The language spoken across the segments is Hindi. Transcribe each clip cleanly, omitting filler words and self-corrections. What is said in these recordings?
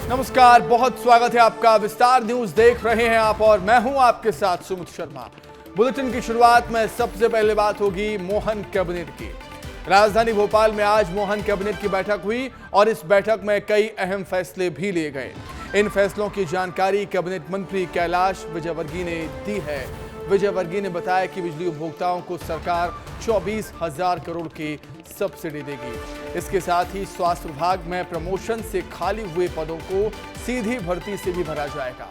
नमस्कार, बहुत स्वागत है आपका। विस्तार न्यूज देख रहे हैं आप और मैं हूं आपके साथ सुमित शर्मा। बुलेटिन की शुरुआत में सबसे पहले बात होगी मोहन कैबिनेट की। राजधानी भोपाल में आज मोहन कैबिनेट की बैठक हुई और इस बैठक में कई अहम फैसले भी लिए गए। इन फैसलों की जानकारी कैबिनेट मंत्री कैलाश विजयवर्गीय ने दी है। विजयवर्गीय ने बताया कि बिजली उपभोक्ताओं को सरकार 24,000 करोड़ की सब्सिडी देगी। इसके साथ ही स्वास्थ्य विभाग में प्रमोशन से खाली हुए पदों को सीधी भर्ती से भी भरा जाएगा।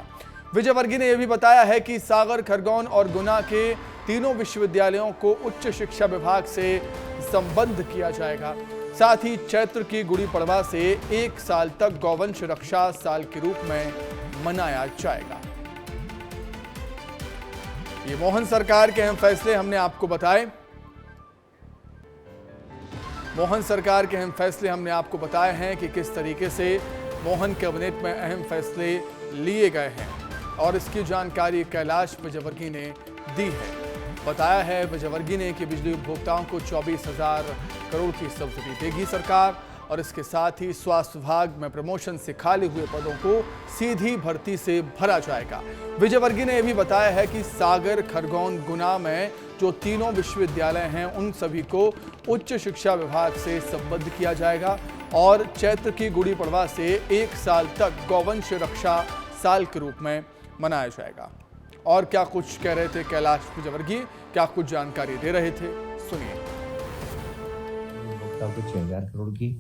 विजयवर्गीय ने यह भी बताया है कि सागर, खरगोन और गुना के तीनों विश्वविद्यालयों को उच्च शिक्षा विभाग से संबद्ध किया जाएगा। साथ ही चैत्र की गुड़ी पड़वा से 1 साल तक गौवंश रक्षा साल के रूप में मनाया जाएगा। ये मोहन सरकार के अहम फैसले हमने आपको बताए। मोहन सरकार के अहम फैसले हमने आपको बताए हैं कि किस तरीके से मोहन कैबिनेट में अहम फैसले लिए गए हैं और इसकी जानकारी कैलाश विजयवर्गीय ने दी है। बताया है विजयवर्गीय ने कि बिजली उपभोक्ताओं को 24,000 करोड़ की सब्सिडी देगी सरकार और इसके साथ ही स्वास्थ्य विभाग में प्रमोशन से खाली हुए पदों को सीधी भर्ती से भरा जाएगा। विजयवर्गीय ने यह भी बताया है कि सागर, खरगोन, गुना में जो तीनों विश्वविद्यालय हैं उन सभी को उच्च शिक्षा विभाग से संबद्ध किया जाएगा और चैत्र की गुड़ी पड़वा से 1 साल तक गौवंश रक्षा साल के रूप में मनाया जाएगा। और क्या कुछ कह रहे थे कैलाश विजयवर्गीय, क्या कुछ जानकारी दे रहे थे, सुनिए। को 6,000 करोड़ की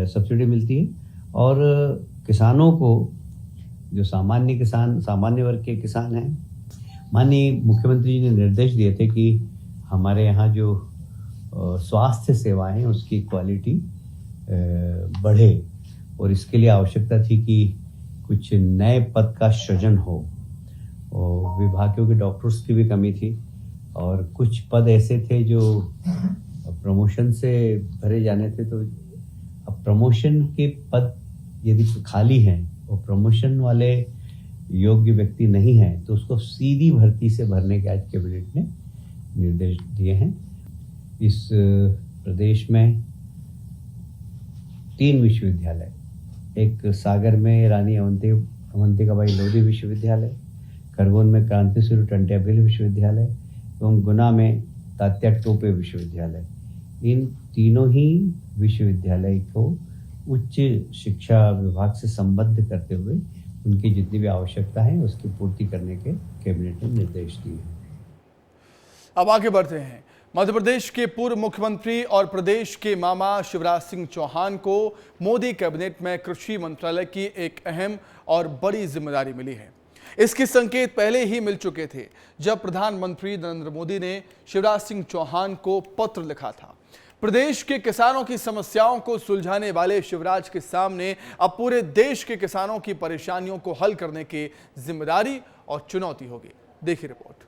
सब्सिडी मिलती है और किसानों को, जो सामान्य किसान, सामान्य वर्ग के किसान हैं, माननीय मुख्यमंत्री जी ने निर्देश दिए थे कि हमारे यहाँ जो स्वास्थ्य सेवाएं हैं उसकी क्वालिटी बढ़े और इसके लिए आवश्यकता थी कि कुछ नए पद का सृजन हो और विभागों के डॉक्टर्स की भी कमी थी और कुछ पद ऐसे थे जो प्रमोशन से भरे जाने थे। तो अब प्रमोशन के पद यदि खाली हैं और प्रमोशन वाले योग्य व्यक्ति नहीं है तो उसको सीधी भर्ती से भरने के आज कैबिनेट ने निर्देश दिए हैं। इस प्रदेश में 3 विश्वविद्यालय, एक सागर में रानी अवंतिकाबाई लोधी विश्वविद्यालय, खरगोन में क्रांति सूर्य टंट्याबिल विश्वविद्यालय एवं गुना में तात्या टोपे विश्वविद्यालय, इन तीनों ही विश्वविद्यालय को उच्च शिक्षा विभाग से संबद्ध करते हुए उनकी जितनी भी आवश्यकता है उसकी पूर्ति करने के कैबिनेट ने निर्देश दिए हैं। अब आगे बढ़ते हैं। मध्य प्रदेश के पूर्व मुख्यमंत्री और प्रदेश के मामा शिवराज सिंह चौहान को मोदी कैबिनेट में कृषि मंत्रालय की एक अहम और बड़ी जिम्मेदारी मिली है। इसके संकेत पहले ही मिल चुके थे जब प्रधानमंत्री नरेंद्र मोदी ने शिवराज सिंह चौहान को पत्र लिखा था। प्रदेश के किसानों की समस्याओं को सुलझाने वाले शिवराज के सामने अब पूरे देश के किसानों की परेशानियों को हल करने की जिम्मेदारी और चुनौती होगी। देखिए रिपोर्ट।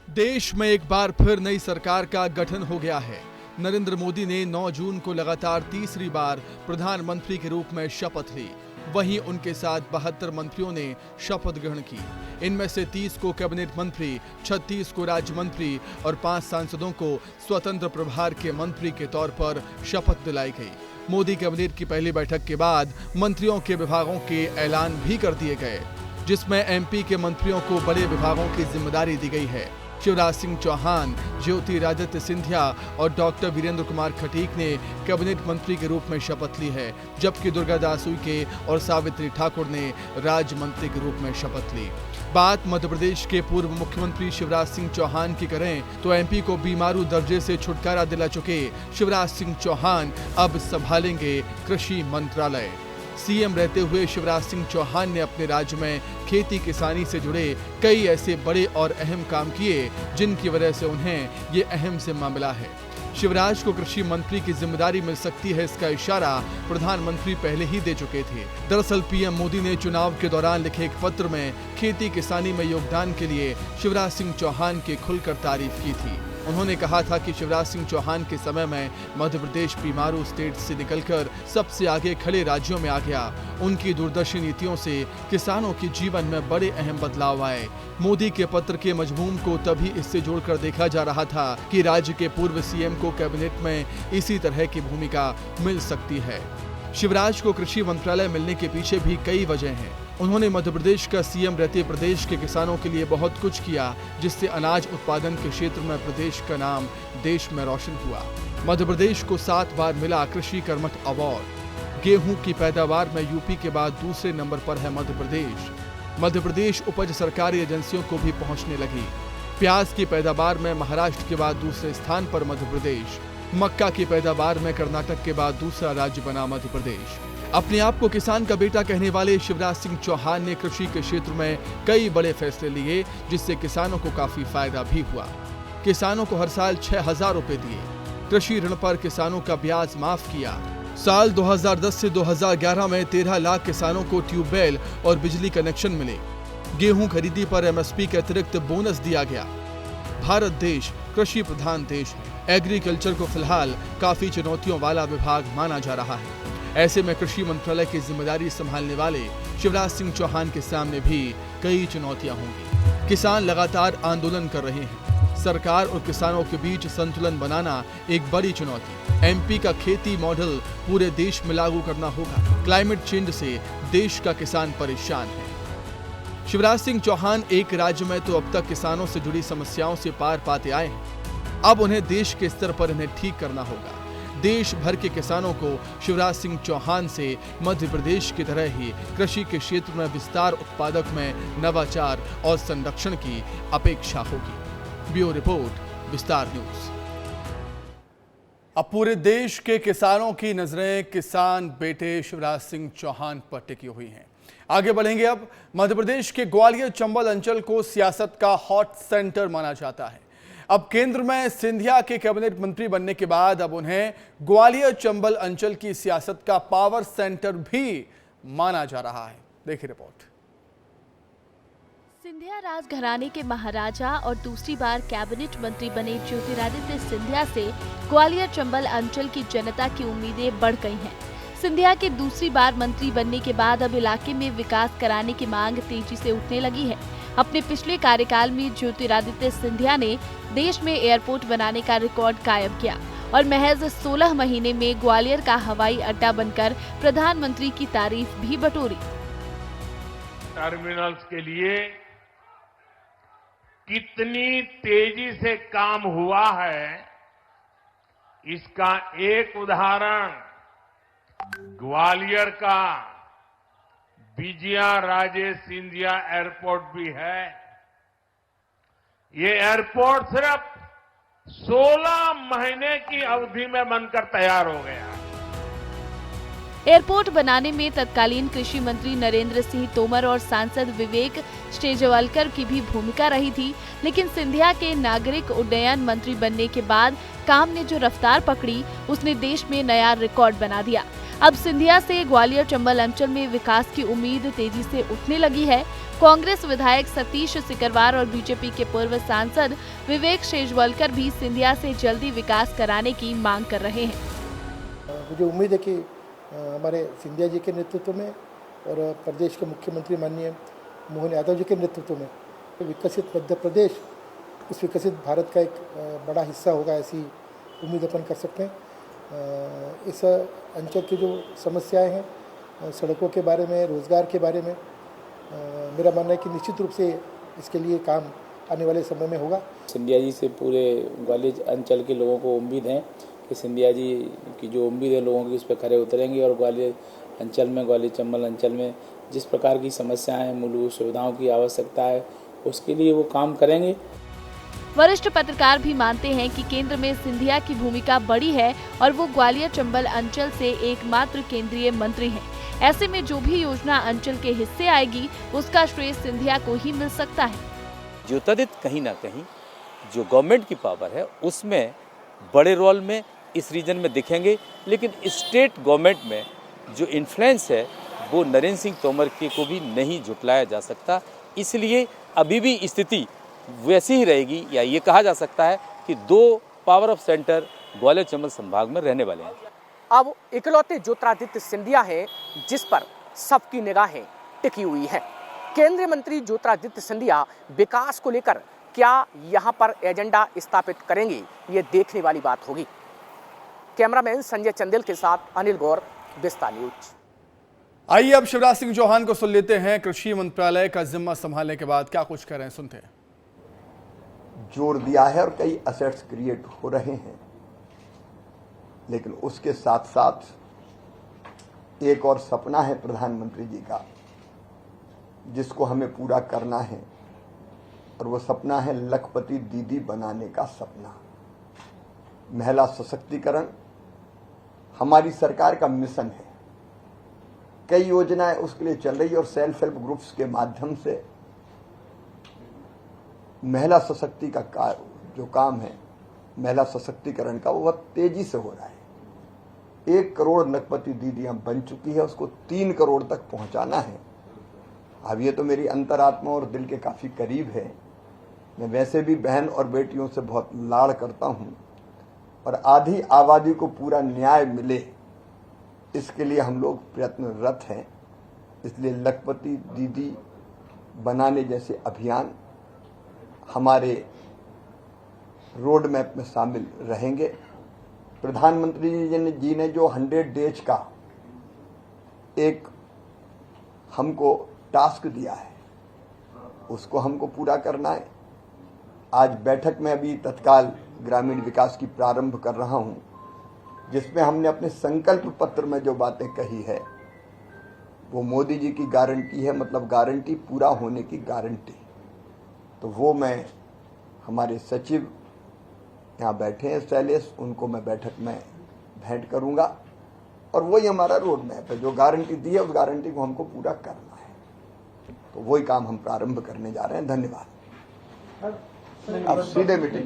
देश में एक बार फिर नई सरकार का गठन हो गया है। नरेंद्र मोदी ने 9 जून को लगातार तीसरी बार प्रधानमंत्री के रूप में शपथ ली। वहीं उनके साथ 72 मंत्रियों ने शपथ ग्रहण की। इनमें से 30 को कैबिनेट मंत्री, 36 को राज्य मंत्री और 5 सांसदों को स्वतंत्र प्रभार के मंत्री के तौर पर शपथ दिलाई गई। मोदी कैबिनेट की पहली बैठक के बाद मंत्रियों के विभागों के ऐलान भी कर दिए गए, जिसमें एमपी के मंत्रियों को बड़े विभागों की जिम्मेदारी दी गई है। शिवराज सिंह चौहान, ज्योतिरादित्य सिंधिया और डॉक्टर वीरेंद्र कुमार खटीक ने कैबिनेट मंत्री के रूप में शपथ ली है, जबकि दुर्गादास उइके और सावित्री ठाकुर ने राज्य मंत्री के रूप में शपथ ली। बात मध्य प्रदेश के पूर्व मुख्यमंत्री शिवराज सिंह चौहान की करें तो एमपी को बीमारू दर्जे से छुटकारा दिला चुके शिवराज सिंह चौहान अब संभालेंगे कृषि मंत्रालय। सीएम रहते हुए शिवराज सिंह चौहान ने अपने राज्य में खेती किसानी से जुड़े कई ऐसे बड़े और अहम काम किए जिनकी वजह से उन्हें ये अहम जिम्मा मिला है। शिवराज को कृषि मंत्री की जिम्मेदारी मिल सकती है, इसका इशारा प्रधानमंत्री पहले ही दे चुके थे। दरअसल पीएम मोदी ने चुनाव के दौरान लिखे एक पत्र में खेती किसानी में योगदान के लिए शिवराज सिंह चौहान की खुलकर तारीफ की थी। उन्होंने कहा था कि शिवराज सिंह चौहान के समय में मध्य प्रदेश बीमारू स्टेट से निकलकर सबसे आगे खड़े राज्यों में आ गया। उनकी दूरदर्शी नीतियों से किसानों के जीवन में बड़े अहम बदलाव आए। मोदी के पत्र के मजमून को तभी इससे जोड़कर देखा जा रहा था कि राज्य के पूर्व सीएम को कैबिनेट में इसी तरह की भूमिका मिल सकती है। शिवराज को कृषि मंत्रालय मिलने के पीछे भी कई वजह हैं। उन्होंने मध्य प्रदेश का सीएम रहते प्रदेश के किसानों के लिए बहुत कुछ किया, जिससे अनाज उत्पादन के क्षेत्र में प्रदेश का नाम देश में रोशन हुआ। मध्य प्रदेश को 7 बार मिला कृषि कर्मठ अवार्ड। गेहूं की पैदावार में यूपी के बाद दूसरे नंबर पर है मध्य प्रदेश। मध्य प्रदेश उपज सरकारी एजेंसियों को भी पहुंचने लगी। प्याज की पैदावार में महाराष्ट्र के बाद दूसरे स्थान पर मध्य प्रदेश। मक्का की पैदावार में कर्नाटक के बाद दूसरा राज्य बना मध्य प्रदेश। अपने आप को किसान का बेटा कहने वाले शिवराज सिंह चौहान ने कृषि के क्षेत्र में कई बड़े फैसले लिए, जिससे किसानों को काफी फायदा भी हुआ। किसानों को हर साल 6,000 रुपए दिए। कृषि ऋण पर किसानों का ब्याज माफ किया। साल 2010 से 2011 में 13 लाख किसानों को ट्यूबवेल और बिजली कनेक्शन मिले। गेहूं खरीदी पर एमएसपी के अतिरिक्त बोनस दिया गया। भारत देश कृषि प्रधान देश है। एग्रीकल्चर को फिलहाल काफी चुनौतियों वाला विभाग माना जा रहा है। ऐसे में कृषि मंत्रालय की जिम्मेदारी संभालने वाले शिवराज सिंह चौहान के सामने भी कई चुनौतियां होंगी। किसान लगातार आंदोलन कर रहे हैं। सरकार और किसानों के बीच संतुलन बनाना एक बड़ी चुनौती। एमपी का खेती मॉडल पूरे देश में लागू करना होगा। क्लाइमेट चेंज से देश का किसान परेशान है। शिवराज सिंह चौहान एक राज्य में तो अब तक किसानों से जुड़ी समस्याओं से पार पाते आए हैं। अब उन्हें देश के स्तर पर इन्हें ठीक करना होगा। देश भर के किसानों को शिवराज सिंह चौहान से मध्य प्रदेश की तरह ही कृषि के क्षेत्र में विस्तार, उत्पादक में नवाचार और संरक्षण की अपेक्षा होगी। ब्यूरो रिपोर्ट, विस्तार न्यूज। अब पूरे देश के किसानों की नजरें किसान बेटे शिवराज सिंह चौहान पर टिकी हुई हैं। आगे बढ़ेंगे। अब मध्य प्रदेश के ग्वालियर चंबल अंचल को सियासत का हॉट सेंटर माना जाता है। अब केंद्र में सिंधिया के कैबिनेट मंत्री बनने के बाद अब उन्हें ग्वालियर चंबल अंचल की सियासत का पावर सेंटर भी माना जा रहा है। देखिए रिपोर्ट। सिंधिया राजघराने के महाराजा और दूसरी बार कैबिनेट मंत्री बने ज्योतिरादित्य सिंधिया से ग्वालियर चंबल अंचल की जनता की उम्मीदें बढ़ गई हैं। सिंधिया के दूसरी बार मंत्री बनने के बाद अब इलाके में विकास कराने की मांग तेजी से उठने लगी है। अपने पिछले कार्यकाल में ज्योतिरादित्य सिंधिया ने देश में एयरपोर्ट बनाने का रिकॉर्ड कायम किया और महज 16 महीने में ग्वालियर का हवाई अड्डा बनकर प्रधानमंत्री की तारीफ भी बटोरी। टर्मिनल्स के लिए कितनी तेजी से काम हुआ है, इसका एक उदाहरण ग्वालियर का विजया राजे सिंधिया एयरपोर्ट भी है। ये एयरपोर्ट सिर्फ 16 महीने की अवधि में बनकर तैयार हो गया। एयरपोर्ट बनाने में तत्कालीन कृषि मंत्री नरेंद्र सिंह तोमर और सांसद विवेक शेजवलकर की भी भूमिका रही थी, लेकिन सिंधिया के नागरिक उड्डयन मंत्री बनने के बाद काम ने जो रफ्तार पकड़ी, उसने देश में नया रिकॉर्ड बना दिया। अब सिंधिया से ग्वालियर चंबल अंचल में विकास की उम्मीद तेजी से उठने लगी है। कांग्रेस विधायक सतीश सिकरवार और बीजेपी के पूर्व सांसद विवेक शेजवलकर भी सिंधिया से जल्दी विकास कराने की मांग कर रहे हैं। मुझे उम्मीद है कि हमारे सिंधिया जी के नेतृत्व में और प्रदेश के मुख्यमंत्री माननीय मोहन यादव जी के नेतृत्व में विकसित मध्य प्रदेश उस विकसित भारत का एक बड़ा हिस्सा होगा, ऐसी उम्मीद अपन कर सकते हैं। इस अंचल की जो समस्याएं हैं, सड़कों के बारे में, रोजगार के बारे में, मेरा मानना है कि निश्चित रूप से इसके लिए काम आने वाले समय में होगा। सिंधिया जी से पूरे ग्वालियर अंचल के लोगों को उम्मीद है कि सिंधिया जी की जो उम्मीद है लोगों की, उस पर खरे उतरेंगे और ग्वालियर अंचल में, ग्वालियर चंबल अंचल में जिस प्रकार की समस्याएं, मूलभूत सुविधाओं की आवश्यकता है, उसके लिए वो काम करेंगे। वरिष्ठ पत्रकार भी मानते हैं कि केंद्र में सिंधिया की भूमिका बड़ी है और वो ग्वालियर चंबल अंचल से एकमात्र केंद्रीय मंत्री हैं। ऐसे में जो भी योजना अंचल के हिस्से आएगी, उसका श्रेय सिंधिया को ही मिल सकता है। ज्योतिरादित्य कहीं ना कहीं जो गवर्नमेंट की पावर है उसमें बड़े रोल में इस रीजन में दिखेंगे, लेकिन स्टेट गवर्नमेंट में जो इन्फ्लुएंस है वो नरेंद्र सिंह तोमर के को भी नहीं झुटलाया जा सकता। इसलिए अभी भी स्थिति वैसी ही रहेगी, या ये कहा जा सकता है कि 2 power of centre Gwalior Chambal संभाग में रहने वाले हैं। अब इकलौते ज्योतिरादित्य सिंधिया हैं जिस पर सबकी निगाहें टिकी हुई हैं। केंद्रीय मंत्री ज्योतिरादित्य सिंधिया विकास को लेकर क्या यहां पर एजेंडा स्थापित करेंगे, ये देखने वाली बात होगी। कैमरामैन संजय चंदेल के साथ अनिल गौर, विस्तार न्यूज। आइए अब शिवराज सिंह चौहान को सुन लेते हैं। कृषि मंत्रालय का जिम्मा संभालने के बाद क्या कुछ कर रहे हैं, सुनते हैं। जोर दिया है और कई असेट्स क्रिएट हो रहे हैं, लेकिन उसके साथ साथ एक और सपना है प्रधानमंत्री जी का, जिसको हमें पूरा करना है, और वो सपना है लखपति दीदी बनाने का सपना। महिला सशक्तिकरण हमारी सरकार का मिशन है। कई योजनाएं उसके लिए चल रही है और सेल्फ हेल्प ग्रुप्स के माध्यम से महिला सशक्ति का जो काम है, महिला सशक्तिकरण का, वो बहुत तेजी से हो रहा है। 1 करोड़ लखपति दीदियां बन चुकी है, उसको 3 करोड़ तक पहुंचाना है। अब ये तो मेरी अंतरात्मा और दिल के काफी करीब है। मैं वैसे भी बहन और बेटियों से बहुत लाड़ करता हूं, और आधी आबादी को पूरा न्याय मिले, इसके लिए हम लोग प्रयत्नरत हैं। इसलिए लखपति दीदी बनाने जैसे अभियान हमारे रोड मैप में शामिल रहेंगे। प्रधानमंत्री जी ने जो 100 डेज का एक हमको टास्क दिया है, उसको हमको पूरा करना है। आज बैठक में अभी तत्काल ग्रामीण विकास की प्रारंभ कर रहा हूं, जिसमें हमने अपने संकल्प पत्र में जो बातें कही है वो मोदी जी की गारंटी है, मतलब गारंटी पूरा होने की गारंटी। तो वो मैं, हमारे सचिव यहाँ बैठे हैं शैलेश, उनको मैं बैठक में भेंट करूंगा, और वही हमारा रोड मैप है। जो गारंटी दी है उस गारंटी को हमको पूरा करना है, तो वही काम हम प्रारंभ करने जा रहे हैं। धन्यवाद। अब सीधे मीटिंग।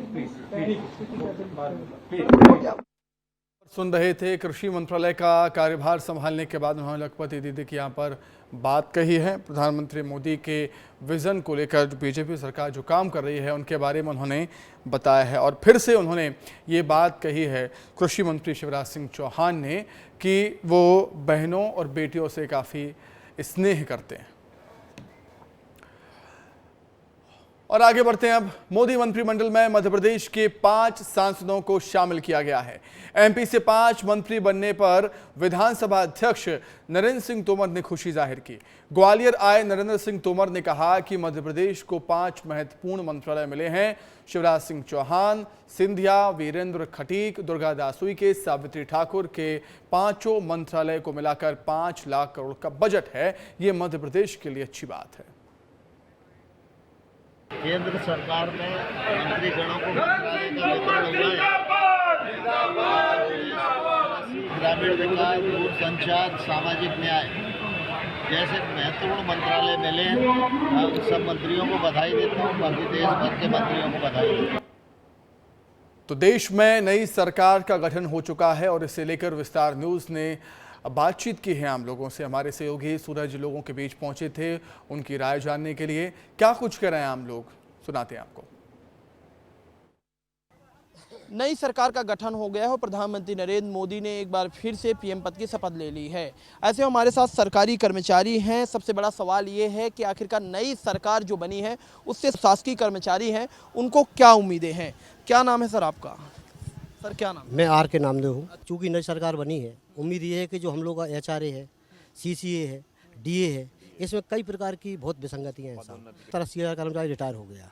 सुन रहे थे। कृषि मंत्रालय का कार्यभार संभालने के बाद उन्होंने लखपति दीदी की यहाँ पर बात कही है। प्रधानमंत्री मोदी के विजन को लेकर जो बीजेपी सरकार जो काम कर रही है उनके बारे में उन्होंने बताया है, और फिर से उन्होंने ये बात कही है कृषि मंत्री शिवराज सिंह चौहान ने कि वो बहनों और बेटियों से काफ़ी स्नेह करते हैं। और आगे बढ़ते हैं। अब मोदी मंत्रिमंडल में मध्य प्रदेश के 5 सांसदों को शामिल किया गया है। एमपी से 5 मंत्री बनने पर विधानसभा अध्यक्ष नरेंद्र सिंह तोमर ने खुशी जाहिर की। ग्वालियर आए नरेंद्र सिंह तोमर ने कहा कि मध्य प्रदेश को 5 महत्वपूर्ण मंत्रालय मिले हैं। शिवराज सिंह चौहान, सिंधिया, वीरेंद्र खटीक, दुर्गा दास उइके, सावित्री ठाकुर के 5 मंत्रालय को मिलाकर 5 लाख करोड़ का बजट है। ये मध्य प्रदेश के लिए अच्छी बात है। केंद्र सरकार में मंत्रीगणों को मंत्रालय का वितरण हुआ है। ग्रामीण विकास, दूरसंचार, सामाजिक न्याय जैसे महत्वपूर्ण मंत्रालय मिले हैं। उन सब मंत्रियों को बधाई देता हूँ, बाकी देश भर के मंत्रियों को बधाई देता हूँ। तो देश में नई सरकार का गठन हो चुका है और इसे लेकर विस्तार न्यूज ने बातचीत की है आम लोगों से। हमारे सहयोगी सूरज लोगों के बीच पहुंचे थे उनकी राय जानने के लिए। क्या कुछ कर रहे हैं आम लोग, सुनाते हैं आपको। नई सरकार का गठन हो गया है और प्रधानमंत्री नरेंद्र मोदी ने एक बार फिर से पीएम पद की शपथ ले ली है। ऐसे हमारे साथ सरकारी कर्मचारी हैं। सबसे बड़ा सवाल ये है कि आखिरकार नई सरकार जो बनी है उससे शासकीय कर्मचारी हैं, उनको क्या उम्मीदें हैं। क्या नाम है सर आपका? सर क्या नाम? मैं आर के नामदेव हूँ। चूँकि नई सरकार बनी है, उम्मीद ये है कि जो हम लोग का HRA है, CCA है, DA है, इसमें कई प्रकार की बहुत विसंगतियाँ हैं। 80,000 कर्मचारी रिटायर हो गया,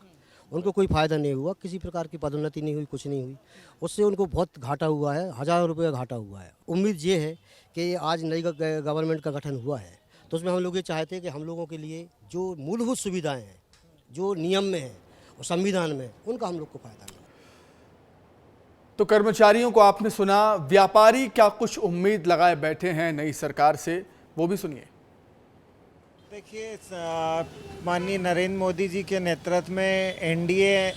उनको कोई फ़ायदा नहीं हुआ, किसी प्रकार की पदोन्नति नहीं हुई, कुछ नहीं हुई। उससे उनको बहुत घाटा हुआ है, हज़ारों रुपये का घाटा हुआ है। उम्मीद ये है कि आज नई गवर्नमेंट का गठन हुआ है तो उसमें हम लोग ये चाहते हैं कि हम लोगों के लिए जो मूलभूत सुविधाएँ हैं, जो नियम में है और संविधान में, उनका हम लोग को फ़ायदा मिले। तो कर्मचारियों को आपने सुना। व्यापारी क्या कुछ उम्मीद लगाए बैठे हैं नई सरकार से, वो भी सुनिए। देखिए, माननीय नरेंद्र मोदी जी के नेतृत्व में NDA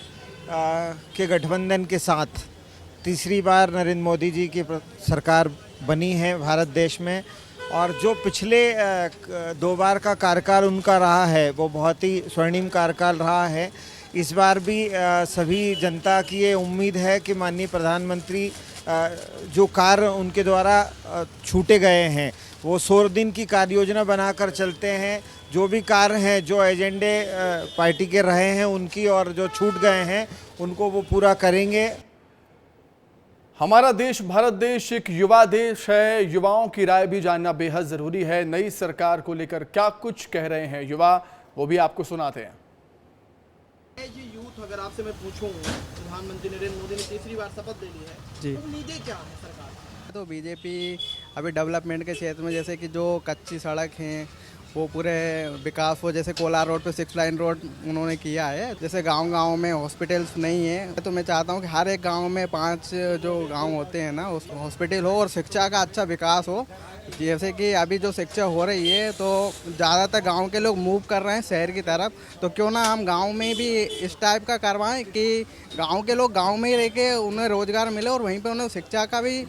के गठबंधन के साथ तीसरी बार नरेंद्र मोदी जी की सरकार बनी है भारत देश में, और जो पिछले 2 बार का कार्यकाल उनका रहा है वो बहुत ही स्वर्णिम कार्यकाल रहा है। इस बार भी सभी जनता की ये उम्मीद है कि माननीय प्रधानमंत्री जो कार्य उनके द्वारा छूटे गए हैं वो 100 दिन की कार्य योजना बनाकर चलते हैं। जो भी कार्य हैं, जो एजेंडे पार्टी के रहे हैं उनकी, और जो छूट गए हैं उनको वो पूरा करेंगे। हमारा देश भारत देश एक युवा देश है। युवाओं की राय भी जानना बेहद जरूरी है। नई सरकार को लेकर क्या कुछ कह रहे हैं युवा, वो भी आपको सुनाते हैं। जी यूथ, अगर आपसे मैं पूछूं, प्रधानमंत्री नरेंद्र मोदी ने तीसरी बार शपथ ले ली है जी, तो उम्मीदें क्या है सरकार? तो बीजेपी अभी डेवलपमेंट के क्षेत्र में, जैसे कि जो कच्ची सड़क हैं वो पूरे विकास हो, जैसे कोलार रोड पे 6 लाइन रोड उन्होंने किया है। जैसे गांव-गांव में हॉस्पिटल्स नहीं है, तो मैं चाहता हूं कि हर एक गांव में 5 जो गांव होते हैं ना, उस हॉस्पिटल हो और शिक्षा का अच्छा विकास हो। जैसे कि अभी जो शिक्षा हो रही है तो ज़्यादातर गांव के लोग मूव कर रहे हैं शहर की तरफ, तो क्यों ना हम गांव में भी इस टाइप का करवाएं कि गांव के लोग गांव में ही रह के उन्हें रोजगार मिले और वहीं पे उन्हें शिक्षा का भी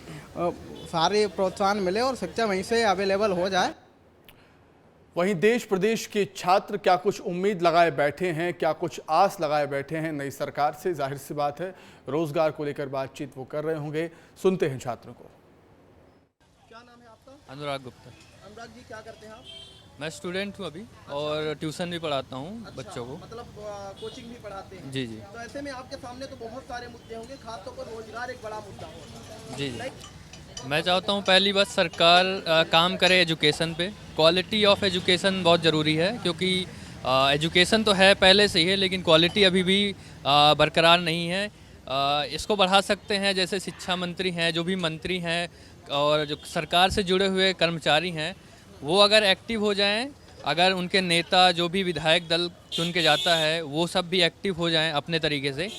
सारे प्रोत्साहन मिले और शिक्षा वहीं से अवेलेबल हो जाए। वहीं देश प्रदेश के छात्र क्या कुछ उम्मीद लगाए बैठे हैं, क्या कुछ आस लगाए बैठे हैं नई सरकार से। जाहिर सी बात है रोजगार को लेकर बातचीत वो कर रहे होंगे। सुनते हैं छात्रों को। क्या नाम है आपका? अनुराग गुप्ता। अनुराग जी, क्या करते हैं आप? मैं स्टूडेंट हूँ अभी और ट्यूशन भी पढ़ाता हूँ बच्चों को। मतलब कोचिंग भी पढ़ाते हैं? जी जी। तो ऐसे में आपके सामने तो बहुत सारे मुद्दे होंगे, खासतौर पर रोजगार एक बड़ा मुद्दा होगा। जी जी। मैं चाहता हूँ पहली बात सरकार काम करे एजुकेशन पे। क्वालिटी ऑफ एजुकेशन बहुत ज़रूरी है, क्योंकि एजुकेशन तो है पहले से ही है, लेकिन क्वालिटी अभी भी बरकरार नहीं है। इसको बढ़ा सकते हैं, जैसे शिक्षा मंत्री हैं, जो भी मंत्री हैं और जो सरकार से जुड़े हुए कर्मचारी हैं, वो अगर एक्टिव हो जाएं, अगर उनके नेता जो भी विधायक दल चुन के जाता है वो सब भी एक्टिव हो जाएं अपने तरीके से,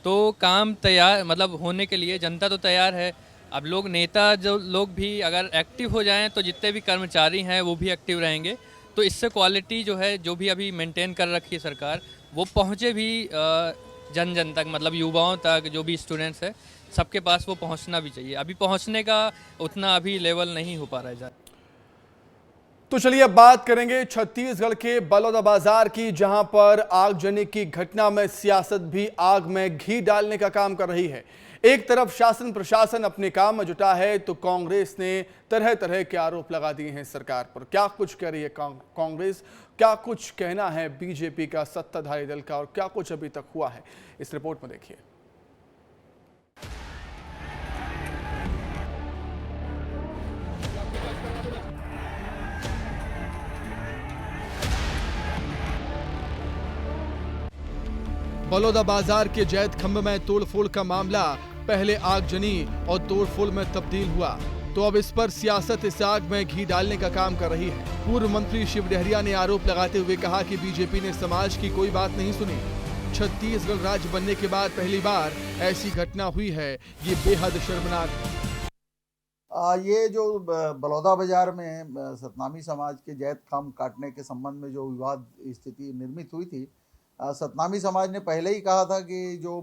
तो काम तैयार मतलब होने के लिए जनता तो तैयार है। अब लोग नेता जो लोग भी अगर एक्टिव हो जाएं तो जितने भी कर्मचारी हैं वो भी एक्टिव रहेंगे, तो इससे क्वालिटी जो है जो भी अभी मेंटेन कर रखी है सरकार, वो पहुँचे भी जन जन तक, मतलब युवाओं तक, जो भी स्टूडेंट्स है सबके पास वो पहुँचना भी चाहिए। अभी पहुँचने का उतना अभी लेवल नहीं हो पा रहा है। तो चलिए अब बात करेंगे छत्तीसगढ़ के बलौदाबाजार की, जहां पर आगजनी की घटना में सियासत भी आग में घी डालने का काम कर रही है। एक तरफ शासन प्रशासन अपने काम में जुटा है, तो कांग्रेस ने तरह तरह के आरोप लगा दिए हैं सरकार पर। क्या कुछ कह रही है कांग्रेस, क्या कुछ कहना है बीजेपी का सत्ताधारी दल का, और क्या कुछ अभी तक हुआ है, इस रिपोर्ट में देखिए। बलौदाबाजार के जैत खंभ में तोड़फोड़ का मामला पहले आगजनी और तोड़फोड़ में तब्दील हुआ, तो अब इस पर सियासत इस आग में घी डालने का काम कर रही है। पूर्व मंत्री शिव डहरिया ने आरोप लगाते हुए कहा कि बीजेपी ने समाज की कोई बात नहीं सुनी। छत्तीसगढ़ राज्य बनने के बाद पहली बार ऐसी घटना हुई है, ये बेहद शर्मनाक है। ये जो बलौदाबाजार में सतनामी समाज के जैत खंभ काटने के संबंध में जो विवाद स्थिति निर्मित हुई थी, सतनामी समाज ने पहले ही कहा था कि जो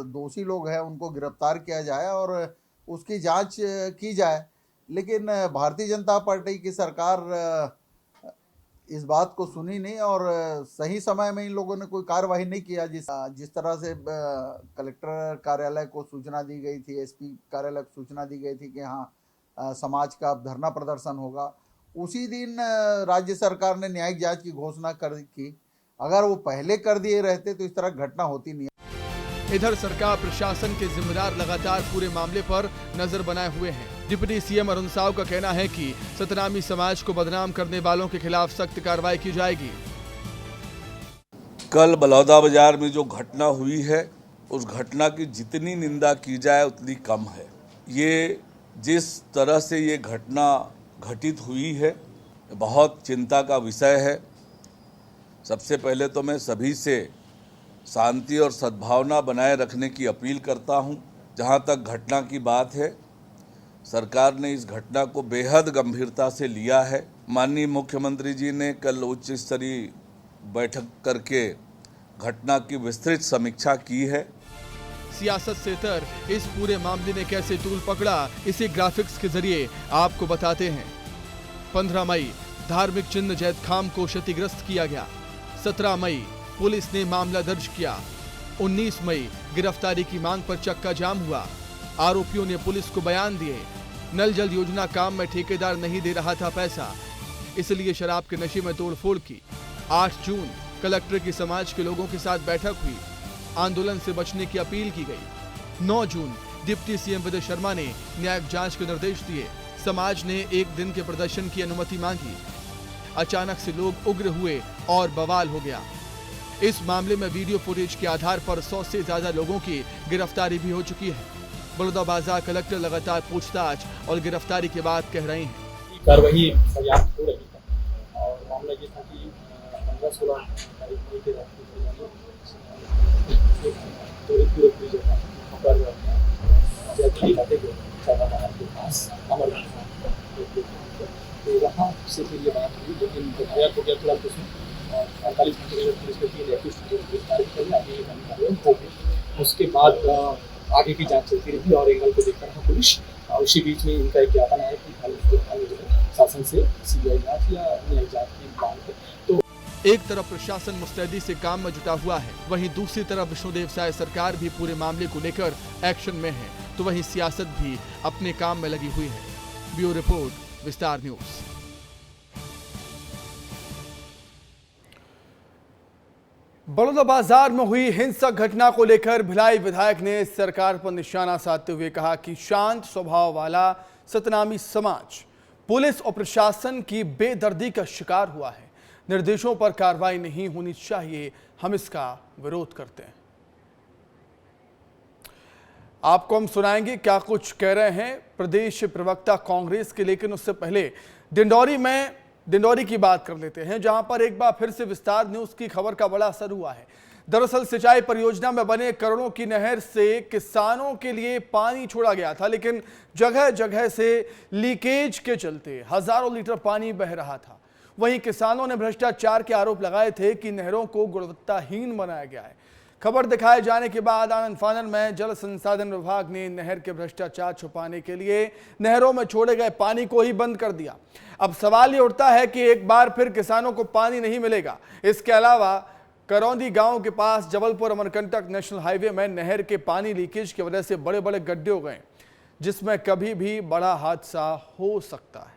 दोषी लोग हैं उनको गिरफ्तार किया जाए और उसकी जांच की जाए, लेकिन भारतीय जनता पार्टी की सरकार इस बात को सुनी नहीं और सही समय में इन लोगों ने कोई कार्रवाई नहीं किया। जिस तरह से कलेक्टर कार्यालय को सूचना दी गई थी, एसपी कार्यालय को सूचना दी गई थी कि हाँ समाज का धरना प्रदर्शन होगा, उसी दिन राज्य सरकार ने न्यायिक जांच की घोषणा की। अगर वो पहले कर दिए रहते तो इस तरह घटना होती नहीं। इधर सरकार प्रशासन के जिम्मेदार लगातार पूरे मामले पर नजर बनाए हुए हैं। डिप्टी सीएम अरुण साव का कहना है कि सतनामी समाज को बदनाम करने वालों के खिलाफ सख्त कार्रवाई की जाएगी। कल बलौदाबाजार में जो घटना हुई है, उस घटना की जितनी निंदा की जाए उतनी कम है। ये जिस तरह से ये घटना घटित हुई है, बहुत चिंता का विषय है। सबसे पहले तो मैं सभी से शांति और सद्भावना बनाए रखने की अपील करता हूं। जहां तक घटना की बात है, सरकार ने इस घटना को बेहद गंभीरता से लिया है। माननीय मुख्यमंत्री जी ने कल उच्च स्तरीय बैठक करके घटना की विस्तृत समीक्षा की है। सियासत से इतर इस पूरे मामले ने कैसे तूल पकड़ा, इसे ग्राफिक्स के जरिए आपको बताते हैं। 15 मई धार्मिक चिन्ह जैत खंभ को क्षतिग्रस्त किया गया। 17 मई पुलिस ने मामला दर्ज किया। 19 मई गिरफ्तारी की मांग पर चक्का जाम हुआ। आरोपियों ने पुलिस को बयान दिए। नल जल योजना काम में ठेकेदार नहीं दे रहा था पैसा, इसलिए शराब के नशे में तोड़फोड़ की। 8 जून कलेक्टर की समाज के लोगों के साथ बैठक हुई, आंदोलन से बचने की अपील की गई। 9 जून डिप्टी सीएम विजय शर्मा ने न्यायिक जांच के निर्देश दिए। समाज ने एक दिन के प्रदर्शन की अनुमति मांगी। अचानक से लोग उग्र हुए और बवाल हो गया। इस मामले में वीडियो फुटेज के आधार पर 100 से ज्यादा लोगों की गिरफ्तारी भी हो चुकी है। बलौदाबाजार कलेक्टर लगातार पूछताछ और गिरफ्तारी के बाद कह रहे हैं कार्रवाई पर्याप्त हो रही है और मामला ये था कि 15-16 तारीख को के रात के पास तो वहाँ से फिर ये बात हुई, लेकिन एफआईआर हो गया फिलहाल उसमें और 48 घंटे के पुलिस के 3 एक्यूज्ड को गिरफ्तार कर आगे ये कार्रवाई हो गई। उसके बाद आगे की जांच चलती रही और एंगल को देखकर रहा पुलिस। उसी बीच में इनका एक ज्ञापन आया कि शासन से सीबीआई जांच या न्यायिक जांच की मांग है। तो एक तरफ प्रशासन मुस्तैदी से काम में जुटा हुआ है, वहीं दूसरी तरफ विष्णुदेव साय सरकार भी पूरे मामले को लेकर एक्शन में है, तो वहीं सियासत भी अपने काम में लगी हुई है। ब्यूरो रिपोर्ट, विस्तार न्यूज। बलौदाबाजार में हुई हिंसक घटना को लेकर भिलाई विधायक ने सरकार पर निशाना साधते हुए कहा कि शांत स्वभाव वाला सतनामी समाज पुलिस और प्रशासन की बेदर्दी का शिकार हुआ है। निर्देशों पर कार्रवाई नहीं होनी चाहिए, हम इसका विरोध करते हैं। आपको हम सुनाएंगे क्या कुछ कह रहे हैं प्रदेश प्रवक्ता कांग्रेस के, लेकिन उससे पहले डिंडौरी की बात कर लेते हैं, जहां पर एक बार फिर से विस्तार न्यूज की खबर का बड़ा असर हुआ है। दरअसल सिंचाई परियोजना में बने करोड़ों की नहर से किसानों के लिए पानी छोड़ा गया था, लेकिन जगह जगह से लीकेज के चलते हजारों लीटर पानी बह रहा था। वहीं किसानों ने भ्रष्टाचार के आरोप लगाए थे कि नहरों को गुणवत्ताहीन बनाया गया है। खबर दिखाए जाने के बाद आनन फानन में जल संसाधन विभाग ने नहर के भ्रष्टाचार छुपाने के लिए नहरों में छोड़े गए पानी को ही बंद कर दिया। अब सवाल ये उठता है कि एक बार फिर किसानों को पानी नहीं मिलेगा। इसके अलावा करौंदी गांव के पास जबलपुर अमरकंटक नेशनल हाईवे में नहर के पानी लीकेज की वजह से बड़े बड़े गड्ढे हो गए, जिसमें कभी भी बड़ा हादसा हो सकता है।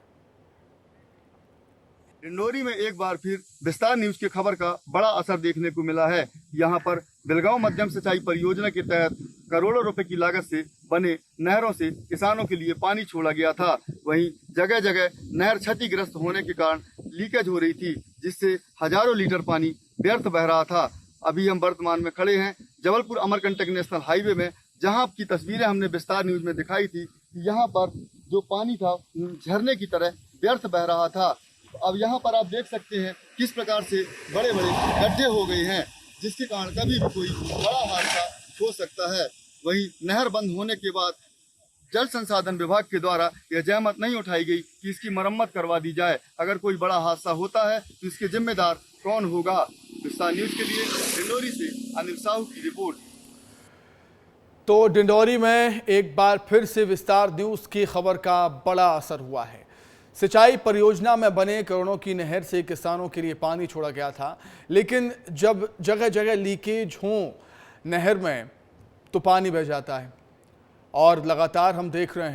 डिंडौरी में एक बार फिर विस्तार न्यूज की खबर का बड़ा असर देखने को मिला है। यहाँ पर बिलगांव मध्यम सिंचाई परियोजना के तहत करोड़ों रुपए की लागत से बने नहरों से किसानों के लिए पानी छोड़ा गया था। वहीं जगह जगह नहर क्षतिग्रस्त होने के कारण लीकेज हो रही थी, जिससे हजारों लीटर पानी व्यर्थ बह रहा था। अभी हम वर्तमान में खड़े हैं जबलपुर अमरकंटक नेशनल हाईवे में, जहां की तस्वीरें हमने विस्तार न्यूज में दिखाई थी। यहाँ पर जो पानी था झरने की तरह व्यर्थ बह रहा था। अब यहाँ पर आप देख सकते हैं किस प्रकार से बड़े बड़े गड्ढे हो गए हैं, जिसके कारण कभी भी कोई बड़ा हादसा हो सकता है। वहीं नहर बंद होने के बाद जल संसाधन विभाग के द्वारा यह जहमत नहीं उठाई गई कि इसकी मरम्मत करवा दी जाए। अगर कोई बड़ा हादसा होता है तो इसके जिम्मेदार कौन होगा। विस्तार न्यूज के लिए डिंडौरी से अनिल साहू की रिपोर्ट। तो डिंडौरी में एक बार फिर से विस्तार न्यूज की खबर का बड़ा असर हुआ है। सिंचाई परियोजना में बने करोड़ों की नहर से किसानों के लिए पानी छोड़ा गया था, लेकिन जब जगह जगह लीकेज हो नहर में तो पानी बह जाता है। और लगातार हम देख रहे